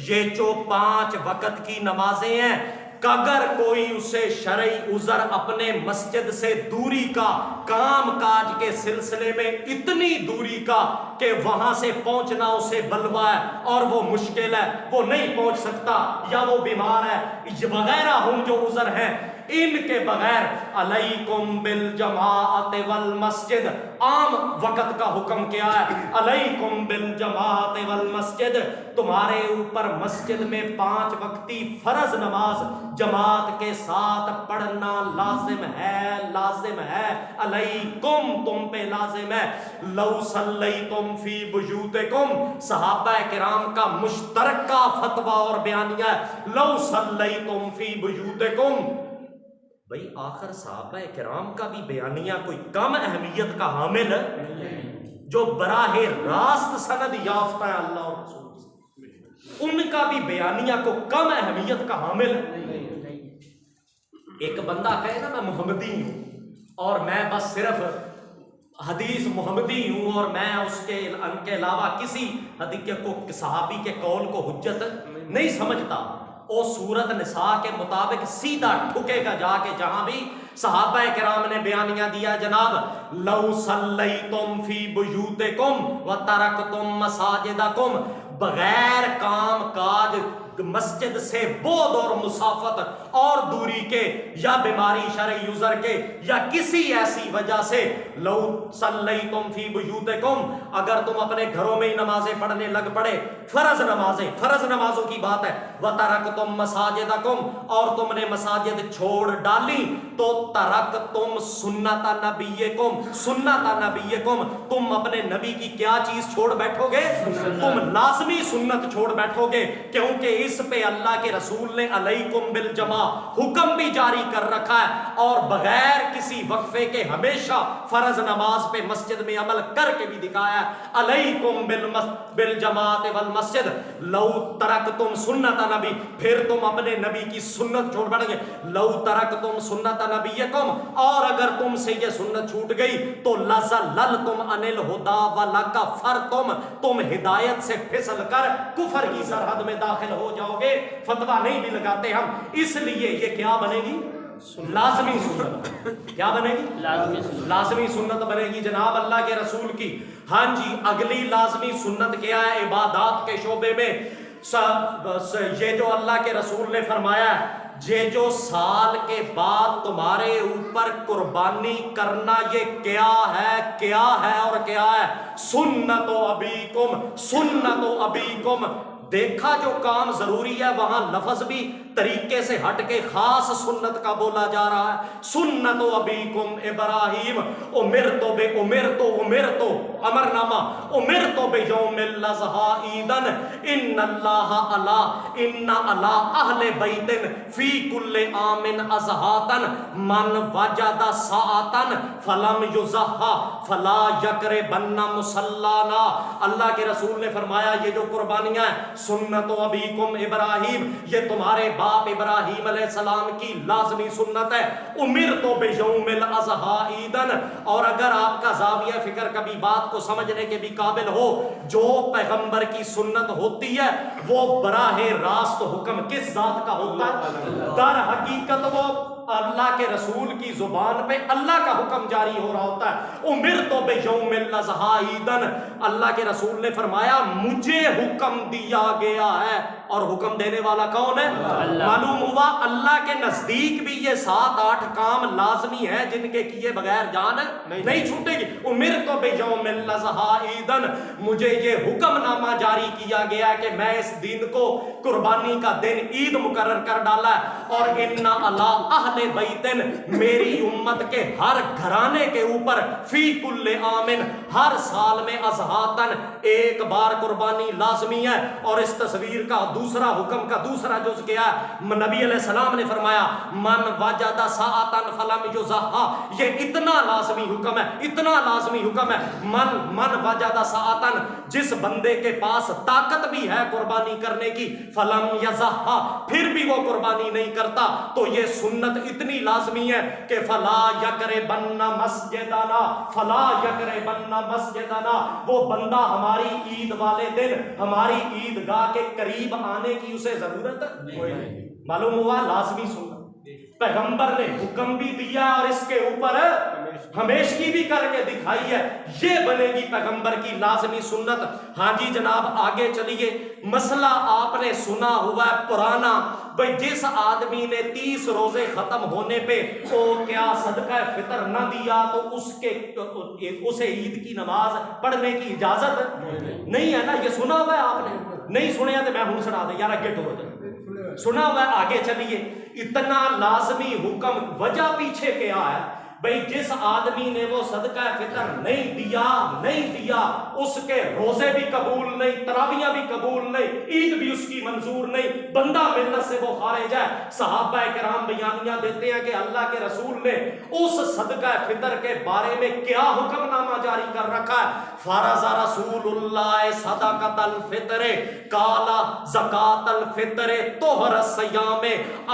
یہ جو 5 وقت کی نمازیں ہیں اگر کوئی اسے شرعی عذر اپنے مسجد سے دوری کا، کام کاج کے سلسلے میں اتنی دوری کا کہ وہاں سے پہنچنا اسے بلوا ہے اور وہ مشکل ہے، وہ نہیں پہنچ سکتا یا وہ بیمار ہے وغیرہ ہم جو عذر ہیں، ان کے بغیر علیکم بالجماعت والمسجد. عام وقت کا حکم کیا ہے؟ علیکم بالجماعت والمسجد، تمہارے اوپر مسجد میں 5 وقتی فرض نماز جماعت کے ساتھ پڑھنا لازم ہے، لازم ہے. علیکم تم پہ لازم ہے. لو صلیتم فی بیوتکم، صحابہ کرام کا مشترکہ فتویٰ اور بیانیہ ہے لو صلیتم فی بیوتکم. بھئی آخر صحابہ کرام کا بھی بیانیہ کوئی کم اہمیت کا حامل ہے جو براہ راست سند یافتہ ہے اللہ اور رسول سے، ان کا بھی بیانیہ کو کم اہمیت کا حامل ہے. ایک بندہ کہے نا میں محمدی ہوں اور میں بس صرف حدیث محمدی ہوں اور میں اس کے ان کے علاوہ کسی حدیث کو صحابی کے قول کو حجت نہیں سمجھتا، وہ سورت نساء کے مطابق سیدھا ٹھکے گا جا کے جہاں بھی صحابہ کرام نے بیانیہ دیا جناب لو صلیتم فی بیوتکم وترکتم مساجدکم، بغیر کام کاج مسجد سے بعد اور مسافت اور دوری کے یا بیماری شرعی عذر کے یا کسی ایسی وجہ سے لو صلیتم فی بیوتکم، اگر تم اپنے گھروں میں ہی نمازیں پڑھنے لگ پڑے، فرض نمازیں، فرض نمازوں کی بات ہے، وترکتم مساجدکم، اور تم نے مساجد چھوڑ ڈالی تو ترکتم سنت نبیکم سنت نبیکم، تم اپنے نبی کی کیا چیز چھوڑ بیٹھو گے؟ تم لازمی سنت چھوڑ بیٹھو گے، کیونکہ اس پہ اللہ کے رسول نے علیکم بالجماع حکم بھی جاری کر رکھا ہے اور بغیر کسی وقفے کے ہمیشہ فرض نماز پہ مسجد میں عمل کر کے بھی دکھایا ہے. علیکم بالجماعت والمسجد لو ترکتم سنت نبی، پھر تم اپنے نبی کی سنت چھوڑ بیٹھو گے. لو ترکتم سنت نبیکم، اور اگر تم سے یہ سنت چھوٹ گئی تو لزللتم عن الہدی ولکفرتم، تم ہدایت سے پھسل کر کفر کی سرحد میں داخل ہو جاؤ گے. فتویٰ نہیں بھی لگاتے ہم، اس لیے یہ کیا بنے گی؟ لازمی سنت. کیا بنے گی؟ لازمی سنت بنے گی جناب اللہ کے رسول کی. ہاں جی، اگلی لازمی سنت کیا ہے عبادات کے شعبے میں؟ یہ جو اللہ کے رسول نے فرمایا ہے یہ جو سال کے بعد تمہارے اوپر قربانی کرنا، یہ کیا ہے کیا ہے اور کیا ہے؟ سنت ابیکم سنت ابیکم، دیکھا جو کام ضروری ہے وہاں لفظ بھی طریقے سے ہٹ کے خاص سنت کا بولا جا رہا ہے. سنت ابیکم ابراہیم امرتو امر نامہ امرتو بیوم الاضحیٰ عیدن ان اللہ علی اہل بیت فی کل عام اضحیٰ من وجد ساعۃ فلم یضحی فلا یقربن مصلانا. اللہ کے رسول نے فرمایا یہ جو قربانیاں ہیں سنت ابیکم ابراہیم یہ تمہارے باپ ابراہیم علیہ السلام کی لازمی سنت ہے. امرتو بیوم الاضحیٰ عیدن. اور اگر آپ کا زاویہ فکر کبھی بات کو سمجھنے کے بھی قابل ہو جو پیغمبر کی سنت ہوتی ہے وہ براہ راست حکم کس ذات کا ہوتا ہے؟ در حقیقت وہ اللہ کے رسول کی زبان پہ اللہ کا حکم جاری ہو رہا ہوتا ہے. امرتو بیوم الاضحیٰ عیدن. اللہ کے رسول نے فرمایا مجھے حکم دیا گیا ہے. اور حکم دینے والا کون ہے؟ معلوم ہوا اللہ کے نزدیک بھی یہ 7-8 کام لازمی ہے جن کے کیے بغیر جان نہیں چھوٹے گی. امرتو بیوم الاضحیٰ عیدن. مجھے یہ حکم نامہ جاری کیا گیا کہ میں اس دن کو قربانی کا دن عید مقرر کر ڈالا ہے. اور ان علی اہل بیتن میری امت کے ہر گھرانے کے اوپر فی کل عام ہر سال میں اضحیٰ ایک بار قربانی لازمی ہے. اور اس تصویر کا دوسرا حکم کا دوسرا جز کیا ہے؟ نبی علیہ السلام نے فرمایا من وجد ساعۃ فلم یضحی. یہ اتنا لازمی حکم ہے اتنا لازمی حکم ہے. من وجد ساعۃ جس بندے کے پاس طاقت بھی ہے قربانی کرنے کی فلم یضحی پھر بھی وہ قربانی نہیں کرتا تو یہ سنت اتنی لازمی ہے کہ فلا یقربن مسجدنا فلا یقربن مسجدنا. وہ بندہ ہماری عید والے دن ہماری عیدگاہ کے قریب آنے کی اسے ضرورت نہیں. معلوم ہوا لازمی سنت پیغمبر نے حکم بھی دیا اور اس کے اوپر ہمیشگی بھی کر کے دکھائی ہے. یہ بنے گی پیغمبر کی لازمی سنت. ہاں جی جناب آگے چلیے. مسئلہ آپ نے سنا ہوا ہے پرانا بھئی جس آدمی نے 30 روزے ختم ہونے پہ وہ کیا صدقہ فطر نہ دیا تو اسے عید کی نماز پڑھنے کی اجازت نہیں ہے نا. یہ سنا ہوا ہے آپ نے؟ نہیں سنیا تو میں ہوں سنا دیں یار اگے ٹور دیں. سنا ہوا ہے آگے چلیے. اتنا لازمی حکم وجہ پیچھے کیا ہے بھئی جس آدمی نے وہ صدقہ فطر نہیں دیا اس کے روزے بھی قبول نہیں تراویحاں بھی قبول نہیں عید بھی اس کی منظور نہیں بندہ ملت سے وہ خارج ہے. صحابہ کرام بیانیاں دیتے ہیں کہ اللہ کے رسول نے اس صدقہ فطر کے بارے میں کیا حکم نامہ جاری کر رکھا ہے. فرض رسول اللہ صدقۃ الفطر قال زکات الفطر طہر الصیام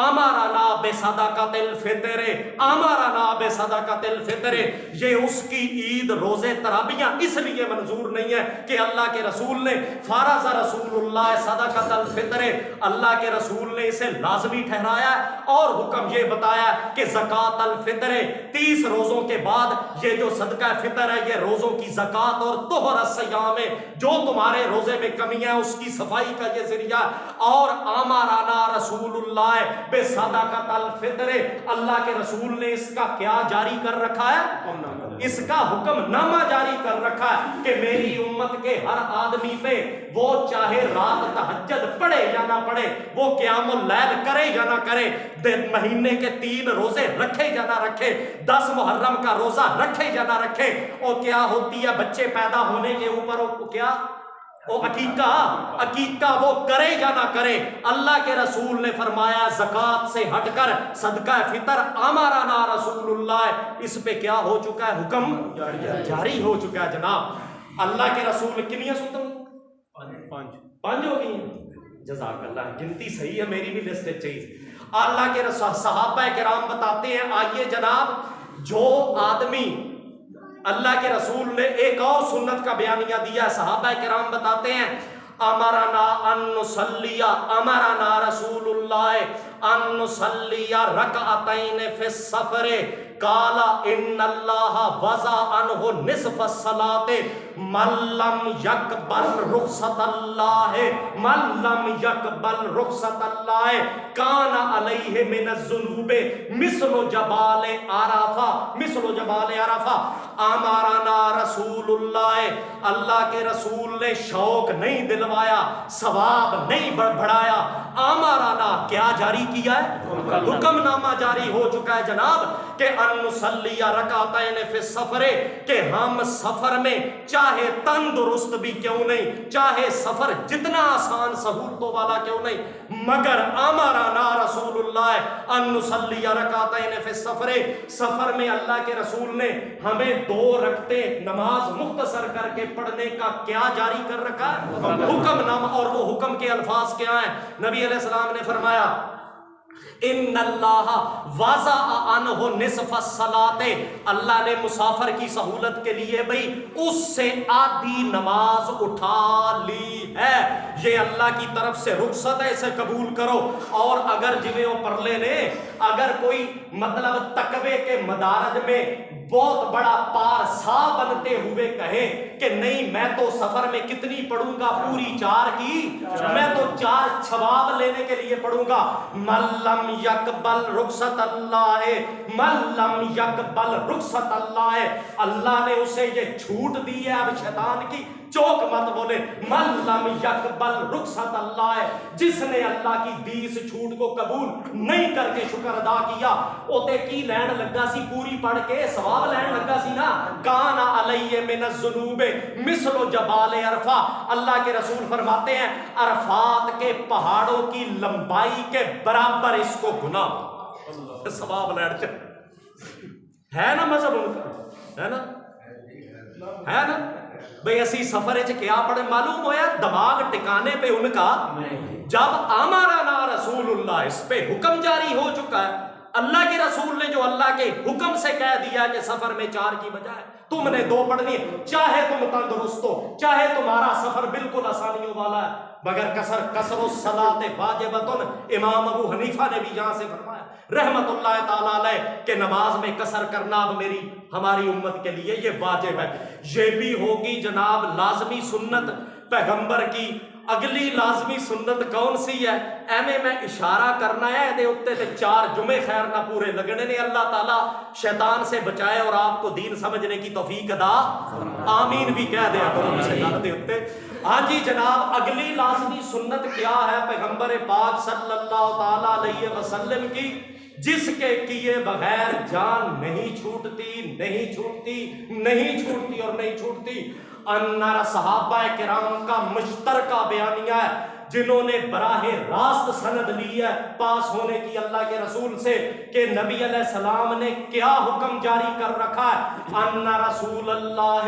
امرنا بصدقۃ الفطر امرنا بصدقۃ الفطر. یہ اس کی عید روزے تراویحاں اس لیے منظور نہیں ہے کہ اللہ کے رسول نے فرض رسول اللہ صدقۃ الفطر اللہ کے رسول نے اسے لازمی ٹھہرایا اور حکم یہ بتایا کہ زکات الفطر 30 روزوں کے بعد یہ جو صدقہ فطر ہے یہ روزوں کی زکات اور طہر الصیام جو تمہارے روزے میں کمی ہے اس کی صفائی کا یہ ذریعہ. اور امرنا رسول اللہ بصدقۃ الفطر اللہ کے رسول نے اس کا کیا جاری کر رکھا ہے؟ اس کا حکم نامہ جاری کر رکھا ہے کہ میری امت کے ہر آدمی پہ وہ چاہے رات تہجد پڑھے یا نہ پڑھے وہ قیام اللیل کرے یا نہ کرے مہینے کے 3 روزے رکھے یا نہ رکھے 10 محرم کا روزہ رکھے یا نہ رکھے. اور کیا ہوتی ہے بچے پیدا ہونے کے اوپر وہ کیا وہ عقیقہ وہ کرے یا نہ کرے. اللہ کے رسول نے فرمایا زکات سے ہٹ کر صدقہ فطر امرنا رسول اللہ. اس پہ کیا ہو چکا ہے؟ حکم جاری ہو چکا ہے جناب. اللہ کے رسول کنیاں سنتیں 5 ہو گئی ہیں. جزاک اللہ گنتی صحیح ہے میری بھی لسٹ چاہیے. اللہ کے رسول صحابہ کرام بتاتے ہیں آئیے جناب جو آدمی اللہ کے رسول نے ایک اور سنت کا بیانیہ دیا. صحابہ کرام بتاتے ہیں امرنا ان نصلی امرنا رسول اللہ ان نصلی رکعتین فی السفر کالا ان اللہ وضع عنہ نصف الصلاۃ من لم یقبل رخصت اللہ اللہ کان علیہ من الذنوب مثل جبال عرفہ امرنا رسول اللہ کے رسول نے شوق نہیں دلوایا، ثواب نہیں بڑھایا، امرنا کیا جاری کیا ہے؟ حکم نامہ جاری ہو چکا ہے جناب کہ ان نصلی رکعتین فی السفر، کہ ہم سفر میں چاہے تندرست بھی کیوں نہیں، چاہے سفر جتنا آسان سہولتوں والا کیوں نہیں، مگر امرنا رسول اللہ ان نصلی رکعتین فی السفر، سفر میں اللہ کے رسول نے ہمیں 2 رکعتیں نماز مختصر کر کے پڑھنے کا کیا جاری کر رکھا ہے؟ حکم نامہ۔ اور وہ حکم کے الفاظ کیا ہیں؟ نبی علیہ السلام نے فرمایا ان اللہ وضع عنہ نصف الصلاۃ، اللہ نے مسافر کی سہولت کے لیے بھئی اس سے آدھی نماز اٹھا لی ہے، یہ اللہ کی طرف سے رخصت ہے، اسے قبول کرو۔ اور اگر جویں پرلے نے اگر کوئی مطلب تقوی کے مدارج میں بہت بڑا پارسا بنتے ہوئے کہے کہ نہیں میں تو سفر میں کتنی پڑھوں گا، پوری 4 کی، میں تو 4 ثواب لینے کے لیے پڑھوں گا، من لم یقبل رخصت اللہ، من لم یقبل رخصت اللہ، اللہ نے اسے یہ چھوٹ دی ہے۔ اب شیطان کی چوک مت بولے، من لم یقبل رخصت اللہ، جس نے اللہ کی دی اس چھوٹ کو قبول نہیں کر کے شکر ادا کیا، اوتے کی لین لگا سی پوری پڑھ کے ثواب لین لگا سی نا، کان علیہ من الذنوب مثل جبال عرفہ، اللہ کے رسول فرماتے ہیں عرفات کے پہاڑوں کی لمبائی کے برابر اس کو گناہ ثواب لین ہے نا، مذہب ان کا ہے نا بھئی اسی سفر چ کیا پڑھے، معلوم ہویا دماغ ٹکانے پہ ان کا، جب امرنا رسول اللہ اس پہ حکم جاری ہو چکا ہے، اللہ کے رسول نے جو اللہ کے حکم سے کہہ دیا کہ سفر میں 4 کی بجائے تم نے 2 پڑھنی ہے، چاہے تم تندرست ہو، چاہے تمہارا سفر بالکل آسانیوں والا ہے، مگر کثر الصلاۃ واجبۃ، امام ابو حنیفہ نے بھی یہاں سے فرمایا رحمت اللہ تعالیٰ علیہ کہ نماز میں قصر کرنا اب ہماری امت کے لیے یہ واجب ہے۔ یہ بھی ہوگی جناب لازمی سنت پیغمبر کی۔ اگلی لازمی سنت کون سی ہے؟ ایویں میں اشارہ کرنا ہے دے اتے تے 4 جمعے خیر نہ پورے لگنے نے، اللہ تعالیٰ شیطان سے بچائے اور آپ کو دین سمجھنے کی توفیق عطا، آمین بھی کہہ دیا کرو مجھ سے گل دے اتے۔ ہاں جی جناب، اگلی لازمی سنت کیا ہے پیغمبر پاک صلی اللہ تعالیٰ علیہ وسلم کی، جس کے کیے بغیر جان نہیں چھوٹتی۔ انار صحابہ کرام کا مشترکہ بیانیہ ہے جنہوں نے براہ راست سند لی ہے پاس ہونے کی اللہ کے رسول سے کہ نبی علیہ السلام نے کیا حکم جاری کر رکھا ہے، ان رسول اللہ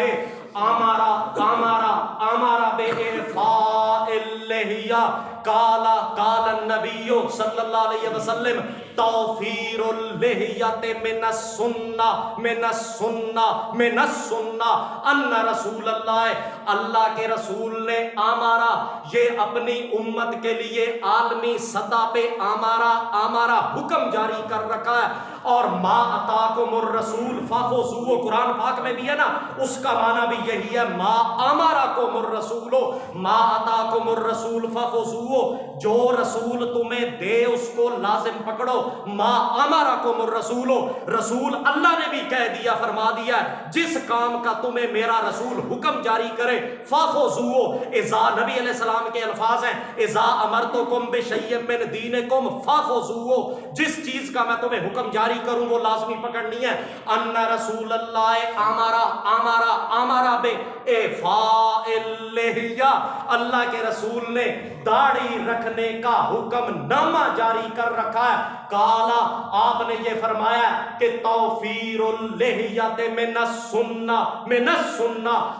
امارا بے اعفاء اللحیہ، قال النبی صلی اللہ علیہ وسلم توفیر اللحیۃ من السنہ، ان رسول اللہ کے رسول نے امارا، یہ اپنی امت کے لیے عالمی سطح پہ امارا حکم جاری کر رکھا ہے۔ اور ما اتاکم الرسول فخذوہ، قرآن پاک میں بھی ہے نا، اس کا معنی بھی یہی ہے، ما امرکم الرسول، ما اتاکم الرسول فخذوہ، جو رسول تمہیں دے اس کو لازم پکڑو، ما امرکم الرسول، رسول اللہ نے بھی کہہ دیا فرما دیا ہے، جس کام کا تمہیں میرا رسول حکم جاری کرے فخذوہ، اذا نبی علیہ السلام کے الفاظ ہیں اذا امرتکم بشیء من دینکم فخذوہ، جس چیز کا میں تمہیں حکم جاری کروں وہ لازمی پکڑنی ہے۔ ان رسول اللہ امارا بے اعفاء اللحیہ، اللہ کے رسول نے داڑھی رکھنے کا حکم نامہ جاری کر رکھا ہے۔ کالا، آپ نے یہ فرمایا کہ توفیر اللحیۃ من السنہ،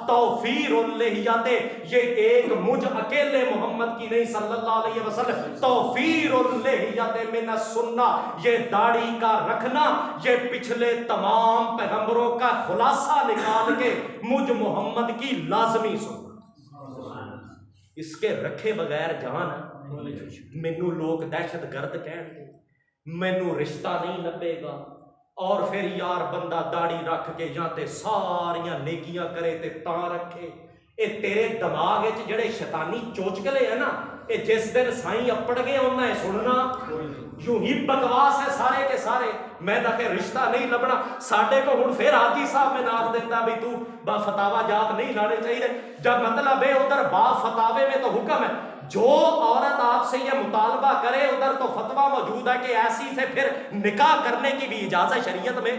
توفیر اللحیۃ یہ ایک مجھ اکیلے محمد کی نہیں صلی اللہ علیہ وسلم، توفیر اللحیۃ من السنہ، یہ داڑھی کا رکھنا یہ پچھلے تمام پیغمبروں کا خلاصہ نکال کے مجھ محمد کی لازمی سنت، اس کے رکھے بغیر جان مینوں لوگ دہشت گرد کہن گے، مینوں رشتہ نہیں لبے گا، اور پھر یار بندہ داڑھی رکھ کے یا تے ساریاں نیکیاں کرے تے تاں رکھے، اے تیرے دماغ وچ جڑے شیطانی چوچکلے ہیں نا، اے جس دن سائیں اپڑ گئے انہاں نے سننا یوں ہی بکواس ہے سارے کے سارے۔ میں کہ رشتہ نہیں لبنا ساڈے کو ہن پھر حاجی صاحب میں نام دیندا بھی تو با فتاوا جات نہیں لانے چاہیے، جب مطلب ہے ادھر با فتاوے میں تو حکم ہے، جو عورت آپ سے یہ مطالبہ کرے ادھر تو فتویٰ موجود ہے کہ ایسی سے پھر نکاح کرنے کی بھی اجازت شریعت میں،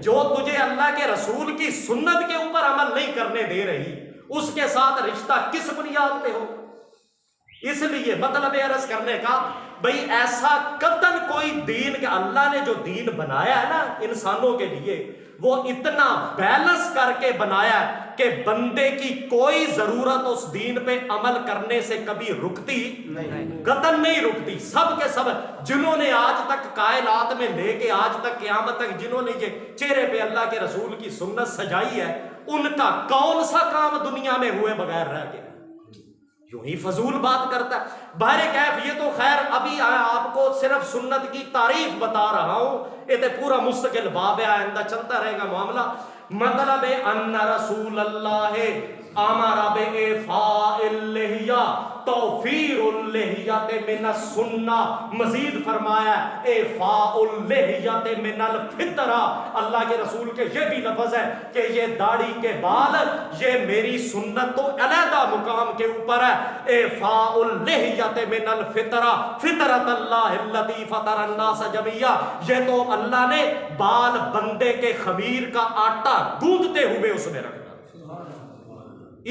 جو تجھے اللہ کے رسول کی سنت کے اوپر عمل نہیں کرنے دے رہی اس کے ساتھ رشتہ کس بنیاد پہ ہو؟ اس لیے مطلب عرض کرنے کا بھئی ایسا قطعاً کوئی دین کہ اللہ نے جو دین بنایا ہے نا انسانوں کے لیے وہ اتنا بیلنس کر کے بنایا ہے کہ بندے کی کوئی ضرورت اس دین پہ عمل کرنے سے کبھی رکتی قطعاً نہیں رکتی۔ سب کے سب جنہوں نے آج تک کائنات میں لے کے آج تک قیامت تک جنہوں نے یہ چہرے پہ اللہ کے رسول کی سنت سجائی ہے ان کا کون سا کام دنیا میں ہوئے بغیر رہ کے یوں ہی فضول بات کرتا ہے۔ بہر کیف یہ تو خیر ابھی آپ کو صرف سنت کی تعریف بتا رہا ہوں، یہ تو پورا مستقل باب ہے، آئندہ چلتا رہے گا معاملہ۔ مطلب ان رسول اللہ امر بإعفاء اللحیہ توفیر اللحیۃ من السنہ، مزید فرمایا اعفاء اللحیۃ من الفطرہ، اللہ کے رسول کے یہ بھی لفظ ہے کہ یہ داڑھی کے بال یہ میری سنت تو علیحدہ مقام کے اوپر ہے، اعفاء اللحیۃ من الفطرہ فطرۃ اللہ التی فطر الناس جميعا، یہ تو اللہ نے بال بندے کے خمیر کا آٹا گوندتے ہوئے اس میں رکھا،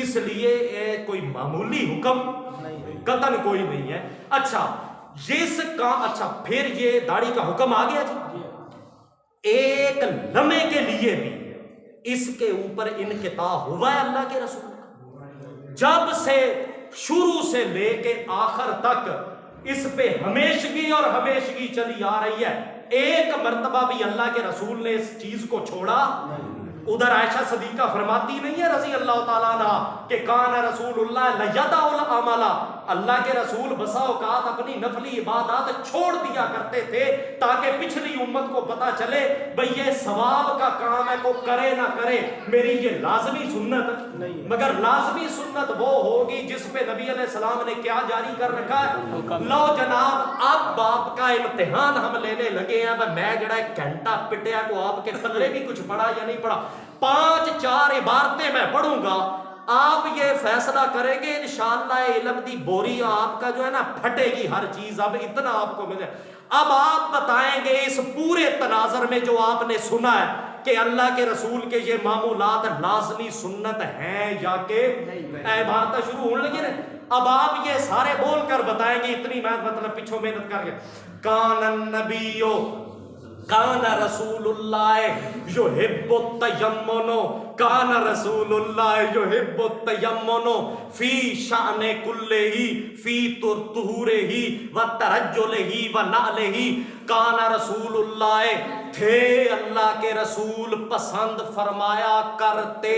اس لیے یہ کوئی معمولی حکم قطعاً کوئی نہیں ہے۔ اچھا جس کا اچھا پھر یہ داڑھی کا حکم آ گیا جی، ایک لمحے کے لیے بھی اس کے اوپر انقطاع ہوا ہے اللہ کے رسول کا، جب سے شروع سے لے کے آخر تک اس پہ ہمیشگی اور ہمیشگی چلی آ رہی ہے، ایک مرتبہ بھی اللہ کے رسول نے اس چیز کو چھوڑا۔ ادھر عائشہ صدیقہ فرماتی نہیں ہے رضی اللہ تعالیٰ عنہ کہ کان رسول اللہ لیدع العمل، اللہ کے رسول بسا اوقات اپنی نفلی عبادات چھوڑ دیا کرتے تھے تاکہ پچھلی امت کو پتا چلے بھئی یہ ثواب کا کام ہے، کو کرے نہ کرے میری یہ لازمی سنت نہیں، مگر لازمی سنت وہ ہوگی جس پہ نبی علیہ السلام نے کیا جاری کر رکھا ہے۔ لو جناب اب آپ کا امتحان ہم لینے لگے ہیں، میں جڑا ایک گھنٹہ پٹیا کو آپ کے پلے بھی کچھ پڑھا یا نہیں پڑھا، 5-4 عبارتیں میں پڑھوں گا، آپ یہ فیصلہ کریں گے انشاءاللہ علم دی بوری آپ کا جو ہے نا پھٹے گی ہر چیز، اب اتنا آپ کو ملے۔ اب آپ بتائیں گے اس پورے تناظر میں جو آپ نے سنا ہے کہ اللہ کے رسول کے یہ معمولات لازمی سنت ہیں یا کہ عبارتیں شروع ہونے لگی رہے، اب آپ یہ سارے بول کر بتائیں گے اتنی مطلب پیچھوں محنت کر کے کان النبی کان رسول اللہ یحب التیمن، کان رسول اللہ یحب التیمن فی شأن کلہ فی طہورہ و ترجلہ و نعلہ، کان رسول اللہ تھے اللہ کے رسول پسند فرمایا کرتے،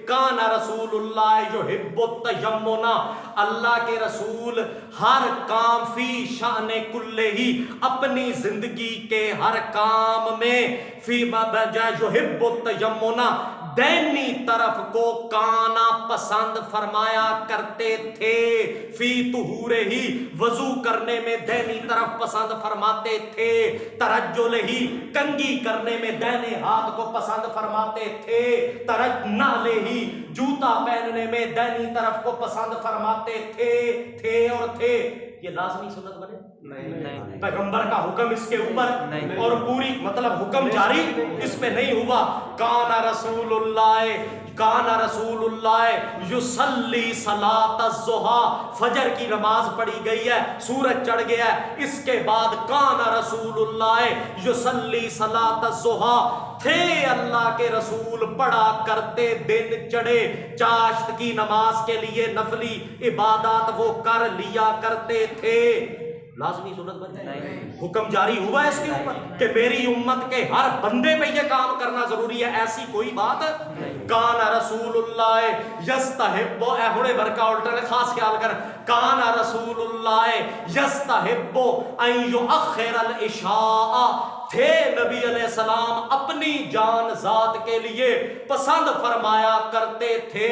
کان رسول اللہ یحب التیمن، اللہ کے رسول ہر کام فی شأن کلہ اپنی زندگی کے ہر کام میں فی یحب التیمن دینی طرف کو کانا پسند فرمایا کرتے تھے، فی طہورہ ہی وضو کرنے میں دینی طرف پسند فرماتے تھے، ترجلہ ہی کنگھی کرنے میں دائنے ہاتھ کو پسند فرماتے تھے، نعلہ ہی جوتا پہننے میں دینی طرف کو پسند فرماتے تھے اور تھے۔ یہ لازمی سنت بنے نہیں، پیغمبر کا حکم اس کے اوپر اور پوری مطلب حکم جاری اس پہ نہیں ہوا۔ کان رسول اللہ یصلی صلاۃ الضحیٰ، فجر کی نماز پڑھی گئی ہے، سورج چڑھ گیا ہے، اس کے بعد کان رسول اللہ یصلی صلاۃ الضحیٰ، تھے اللہ کے رسول پڑھا کرتے دن چڑھے چاشت کی نماز کے لیے نفلی عبادات وہ کر لیا کرتے تھے۔ لازمی سنت بن جائے، حکم جاری ہوا ہے اس کے اوپر کہ میری امت کے ہر بندے پہ یہ کام کرنا ضروری ہے، ایسی کوئی بات کان رسول اللہ یستحب، اے ہوڑے ورکا الٹا نے خاص خیال کر، کان رسول اللہ یستحب ان یؤخر العشاء، تھے نبی علیہ السلام اپنی جان ذات کے لیے پسند فرمایا کرتے تھے،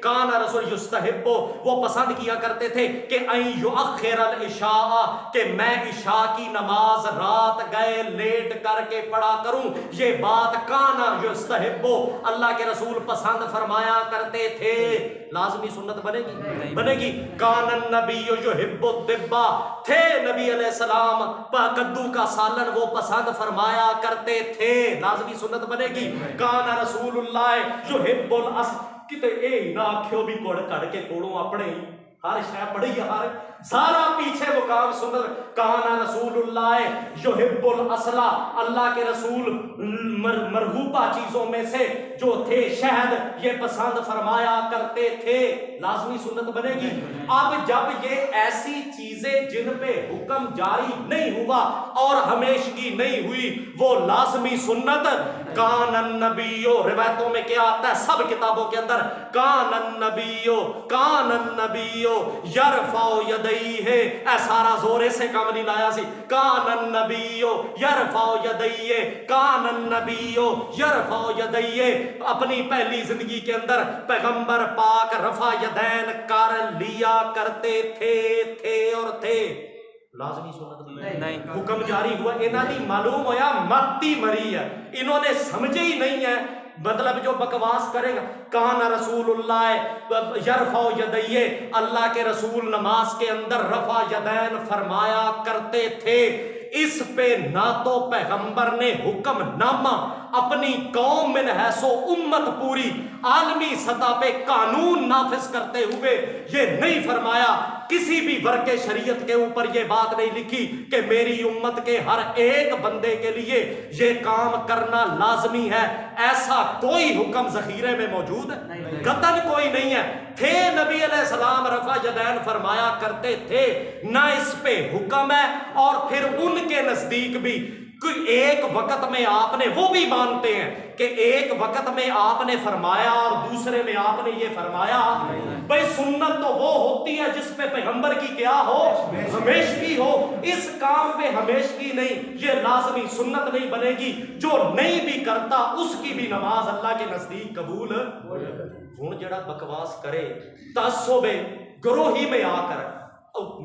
کان رسول یستحب، وہ پسند کیا کرتے تھے کہ ان یؤخر العشاء، کہ میں عشاء کی نماز رات گئے لیٹ کر کے پڑھا کروں، یہ بات کان یستحب، اللہ کے رسول پسند فرمایا کرتے تھے۔ لازمی سنت بنے گی؟ بنے گی۔ کان النبی یحب الدبا، تھے نبی علیہ السلام کدو کا سالن وہ پسند فرمایا کرتے تھے، لازمی سنت بنے گی۔ کان رسول اللہ یحب العسل، کتے اے نہ آکھیو بھی کوڑ کڑ کے کوڑوں اپنے ہر شے پڑھی ہر سارا پیچھے مقام سنت۔ کان رسول اللہ یحب العسل، اللہ کے رسول مرغوبہ چیزوں میں سے جو تھے شہد یہ پسند فرمایا کرتے تھے، لازمی سنت بنے گی۔ اب جب یہ ایسی چیزیں جن پہ حکم جاری نہیں ہوا اور ہمیشگی نہیں ہوئی وہ لازمی سنت، کان النبی، روایتوں میں کیا آتا ہے سب کتابوں کے اندر، کان النبی یرفع یدیہ، اے سارا زورے سے کام نہیں لایا سی، کان النبی یرفع یدیہ، کان النبی یرفع یدیہ، اپنی پہلی زندگی کے اندر پیغمبر پاک رفع یدین کر لیا کرتے تھے اور تھے، لازمی سنت نہیں۔ حکم جاری ہوا، انہاں دی معلوم ہویا متی مری ہے، انہوں نے سمجھے ہی نہیں ہے، مطلب جو بکواس کرے گا۔ کان رسول اللہ یرفع یدیہ، اللہ کے رسول نماز کے اندر رفع یدین فرمایا کرتے تھے، اس پہ نہ تو پیغمبر نے حکم نامہ اپنی قوم من حیثو امت پوری عالمی سطح پہ قانون نافذ کرتے ہوئے یہ نہیں فرمایا، کسی بھی ورق شریعت کے اوپر یہ بات نہیں لکھی کہ میری امت کے ہر ایک بندے کے لیے یہ کام کرنا لازمی ہے، ایسا کوئی حکم ذخیرے میں موجود ہے؟ قطعاً کوئی نہیں ہے۔ تھے نبی علیہ السلام رفع یدین فرمایا کرتے تھے، نہ اس پہ حکم ہے، اور پھر ان کے نزدیک بھی کوئی ایک وقت میں آپ نے، وہ بھی مانتے ہیں کہ ایک وقت میں آپ نے فرمایا اور دوسرے میں آپ نے یہ فرمایا، بھئی سنت تو وہ ہوتی ہے جس پہ پیغمبر کی کیا ہو، ہمیشگی ہو، اس کام پہ ہمیشگی نہیں، یہ لازمی سنت نہیں بنے گی، جو نہیں بھی کرتا اس کی بھی نماز اللہ کے نزدیک قبول۔ ہوں جڑا بکواس کرے تعصب گروہی میں آ کر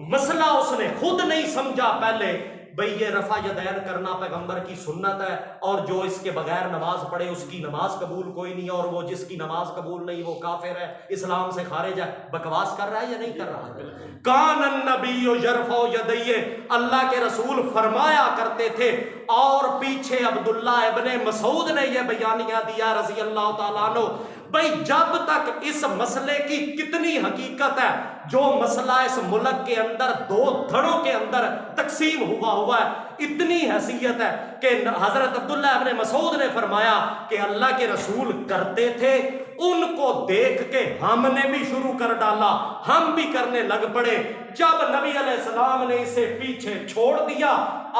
مسئلہ اس نے خود نہیں سمجھا پہلے، بھئی یہ رفع یدین کرنا پیغمبر کی سنت ہے اور جو اس کے بغیر نماز پڑھے اس کی نماز قبول کوئی نہیں، اور وہ جس کی نماز قبول نہیں وہ کافر ہے، اسلام سے خارج ہے، بکواس کر رہا ہے یا نہیں کر رہا ہے؟ کان النبی یرفع یدیہ، اللہ کے رسول فرمایا کرتے تھے، اور پیچھے عبداللہ ابن مسعود نے یہ بیانیہ دیا رضی اللہ تعالیٰ عنہ، بھئی جب تک اس مسئلے کی کتنی حقیقت ہے، جو مسئلہ اس ملک کے اندر دو دھڑوں کے اندر تقسیم ہوا ہے، اتنی حیثیت ہے کہ حضرت عبداللہ ابن مسعود نے فرمایا کہ اللہ کے رسول کرتے تھے، ان کو دیکھ کے ہم نے بھی شروع کر ڈالا، ہم بھی کرنے لگ پڑے، جب نبی علیہ السلام نے اسے پیچھے چھوڑ دیا،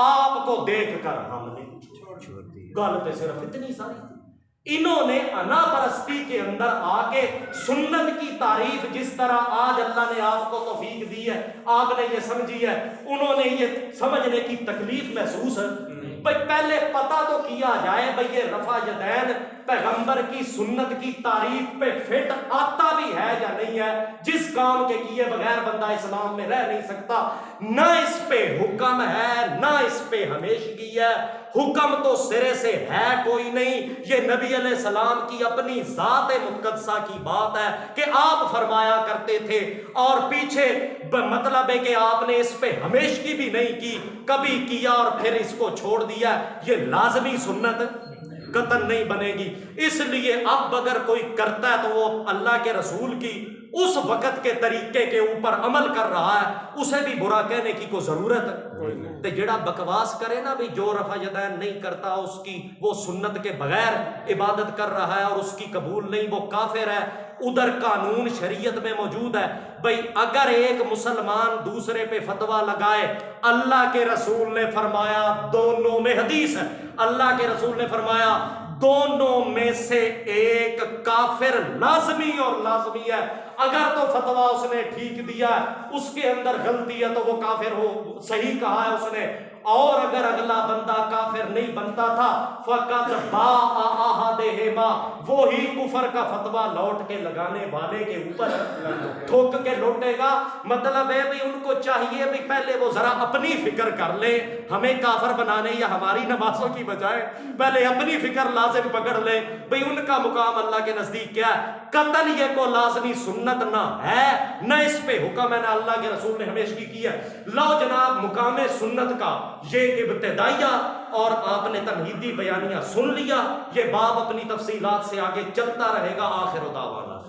آپ کو دیکھ کر ہم نے چھوڑ دیا۔ گل پہ صرف اتنی ساری تھی۔ انہوں نے انا پرستی کے اندر آ کے سنت کی تعریف، جس طرح آج اللہ نے آپ کو توفیق دی ہے، آپ نے یہ سمجھی ہے، انہوں نے یہ سمجھنے کی تکلیف محسوس ہے۔ بھئی پہلے پتہ تو کیا جائے بھئی یہ رفع یدین پیغمبر کی سنت کی تعریف پہ فٹ آتا بھی ہے یا نہیں ہے، جس کام کے کیے بغیر بندہ اسلام میں رہ نہیں سکتا، نہ اس پہ حکم ہے نہ اس پہ ہمیشگی ہے، حکم تو سرے سے ہے کوئی نہیں، یہ نبی علیہ السلام کی اپنی ذات مقدسہ کی بات ہے کہ آپ فرمایا کرتے تھے، اور پیچھے مطلب ہے کہ آپ نے اس پہ ہمیشگی بھی نہیں کی، کبھی کیا اور پھر اس کو چھوڑ دیا، یہ لازمی سنت قطعاً نہیں بنے گی۔ اس لیے اب اگر کوئی کرتا ہے تو وہ اللہ کے رسول کی اس وقت کے طریقے کے اوپر عمل کر رہا ہے، اسے بھی برا کہنے کی کوئی ضرورت ہے؟ تو جڑا بکواس کرے نا بھی جو رفع یدین نہیں کرتا اس کی، وہ سنت کے بغیر عبادت کر رہا ہے اور اس کی قبول نہیں، وہ کافر ہے۔ ادھر قانون شریعت میں موجود ہے، بھئی اگر ایک مسلمان دوسرے پہ فتویٰ لگائے، اللہ کے رسول نے فرمایا، دونوں میں حدیث ہے، اللہ کے رسول نے فرمایا دونوں میں سے ایک کافر لازمی اور لازمی ہے، اگر تو فتویٰ اس نے ٹھیک دیا ہے، اس کے اندر غلطی ہے تو وہ کافر ہو، صحیح کہا ہے اس نے، اور اگر اگلا بندہ کافر نہیں بنتا تھا فقط باء احدہما، وہی کفر کا فتویٰ لوٹ کے لگانے والے کے اوپر ٹھوک کے لوٹے گا۔ مطلب ہے ان کو چاہیے پہلے وہ ذرا اپنی فکر کر لیں، ہمیں کافر بنانے یا ہماری نمازوں کی بجائے پہلے اپنی فکر لازم پکڑ لیں ان کا مقام اللہ کے نزدیک کیا ہے۔ قتل یہ کو لازمی سنت نہ ہے نہ اس پہ حکم ہے نہ اللہ کے رسول نے ہمیشگی کی ہے۔ لو جناب مقام سنت کا یہ ابتدائیہ اور آپ نے تمہیدی بیانیہ سن لیا، یہ باب اپنی تفصیلات سے آگے چلتا رہے گا۔ آخر دعوانا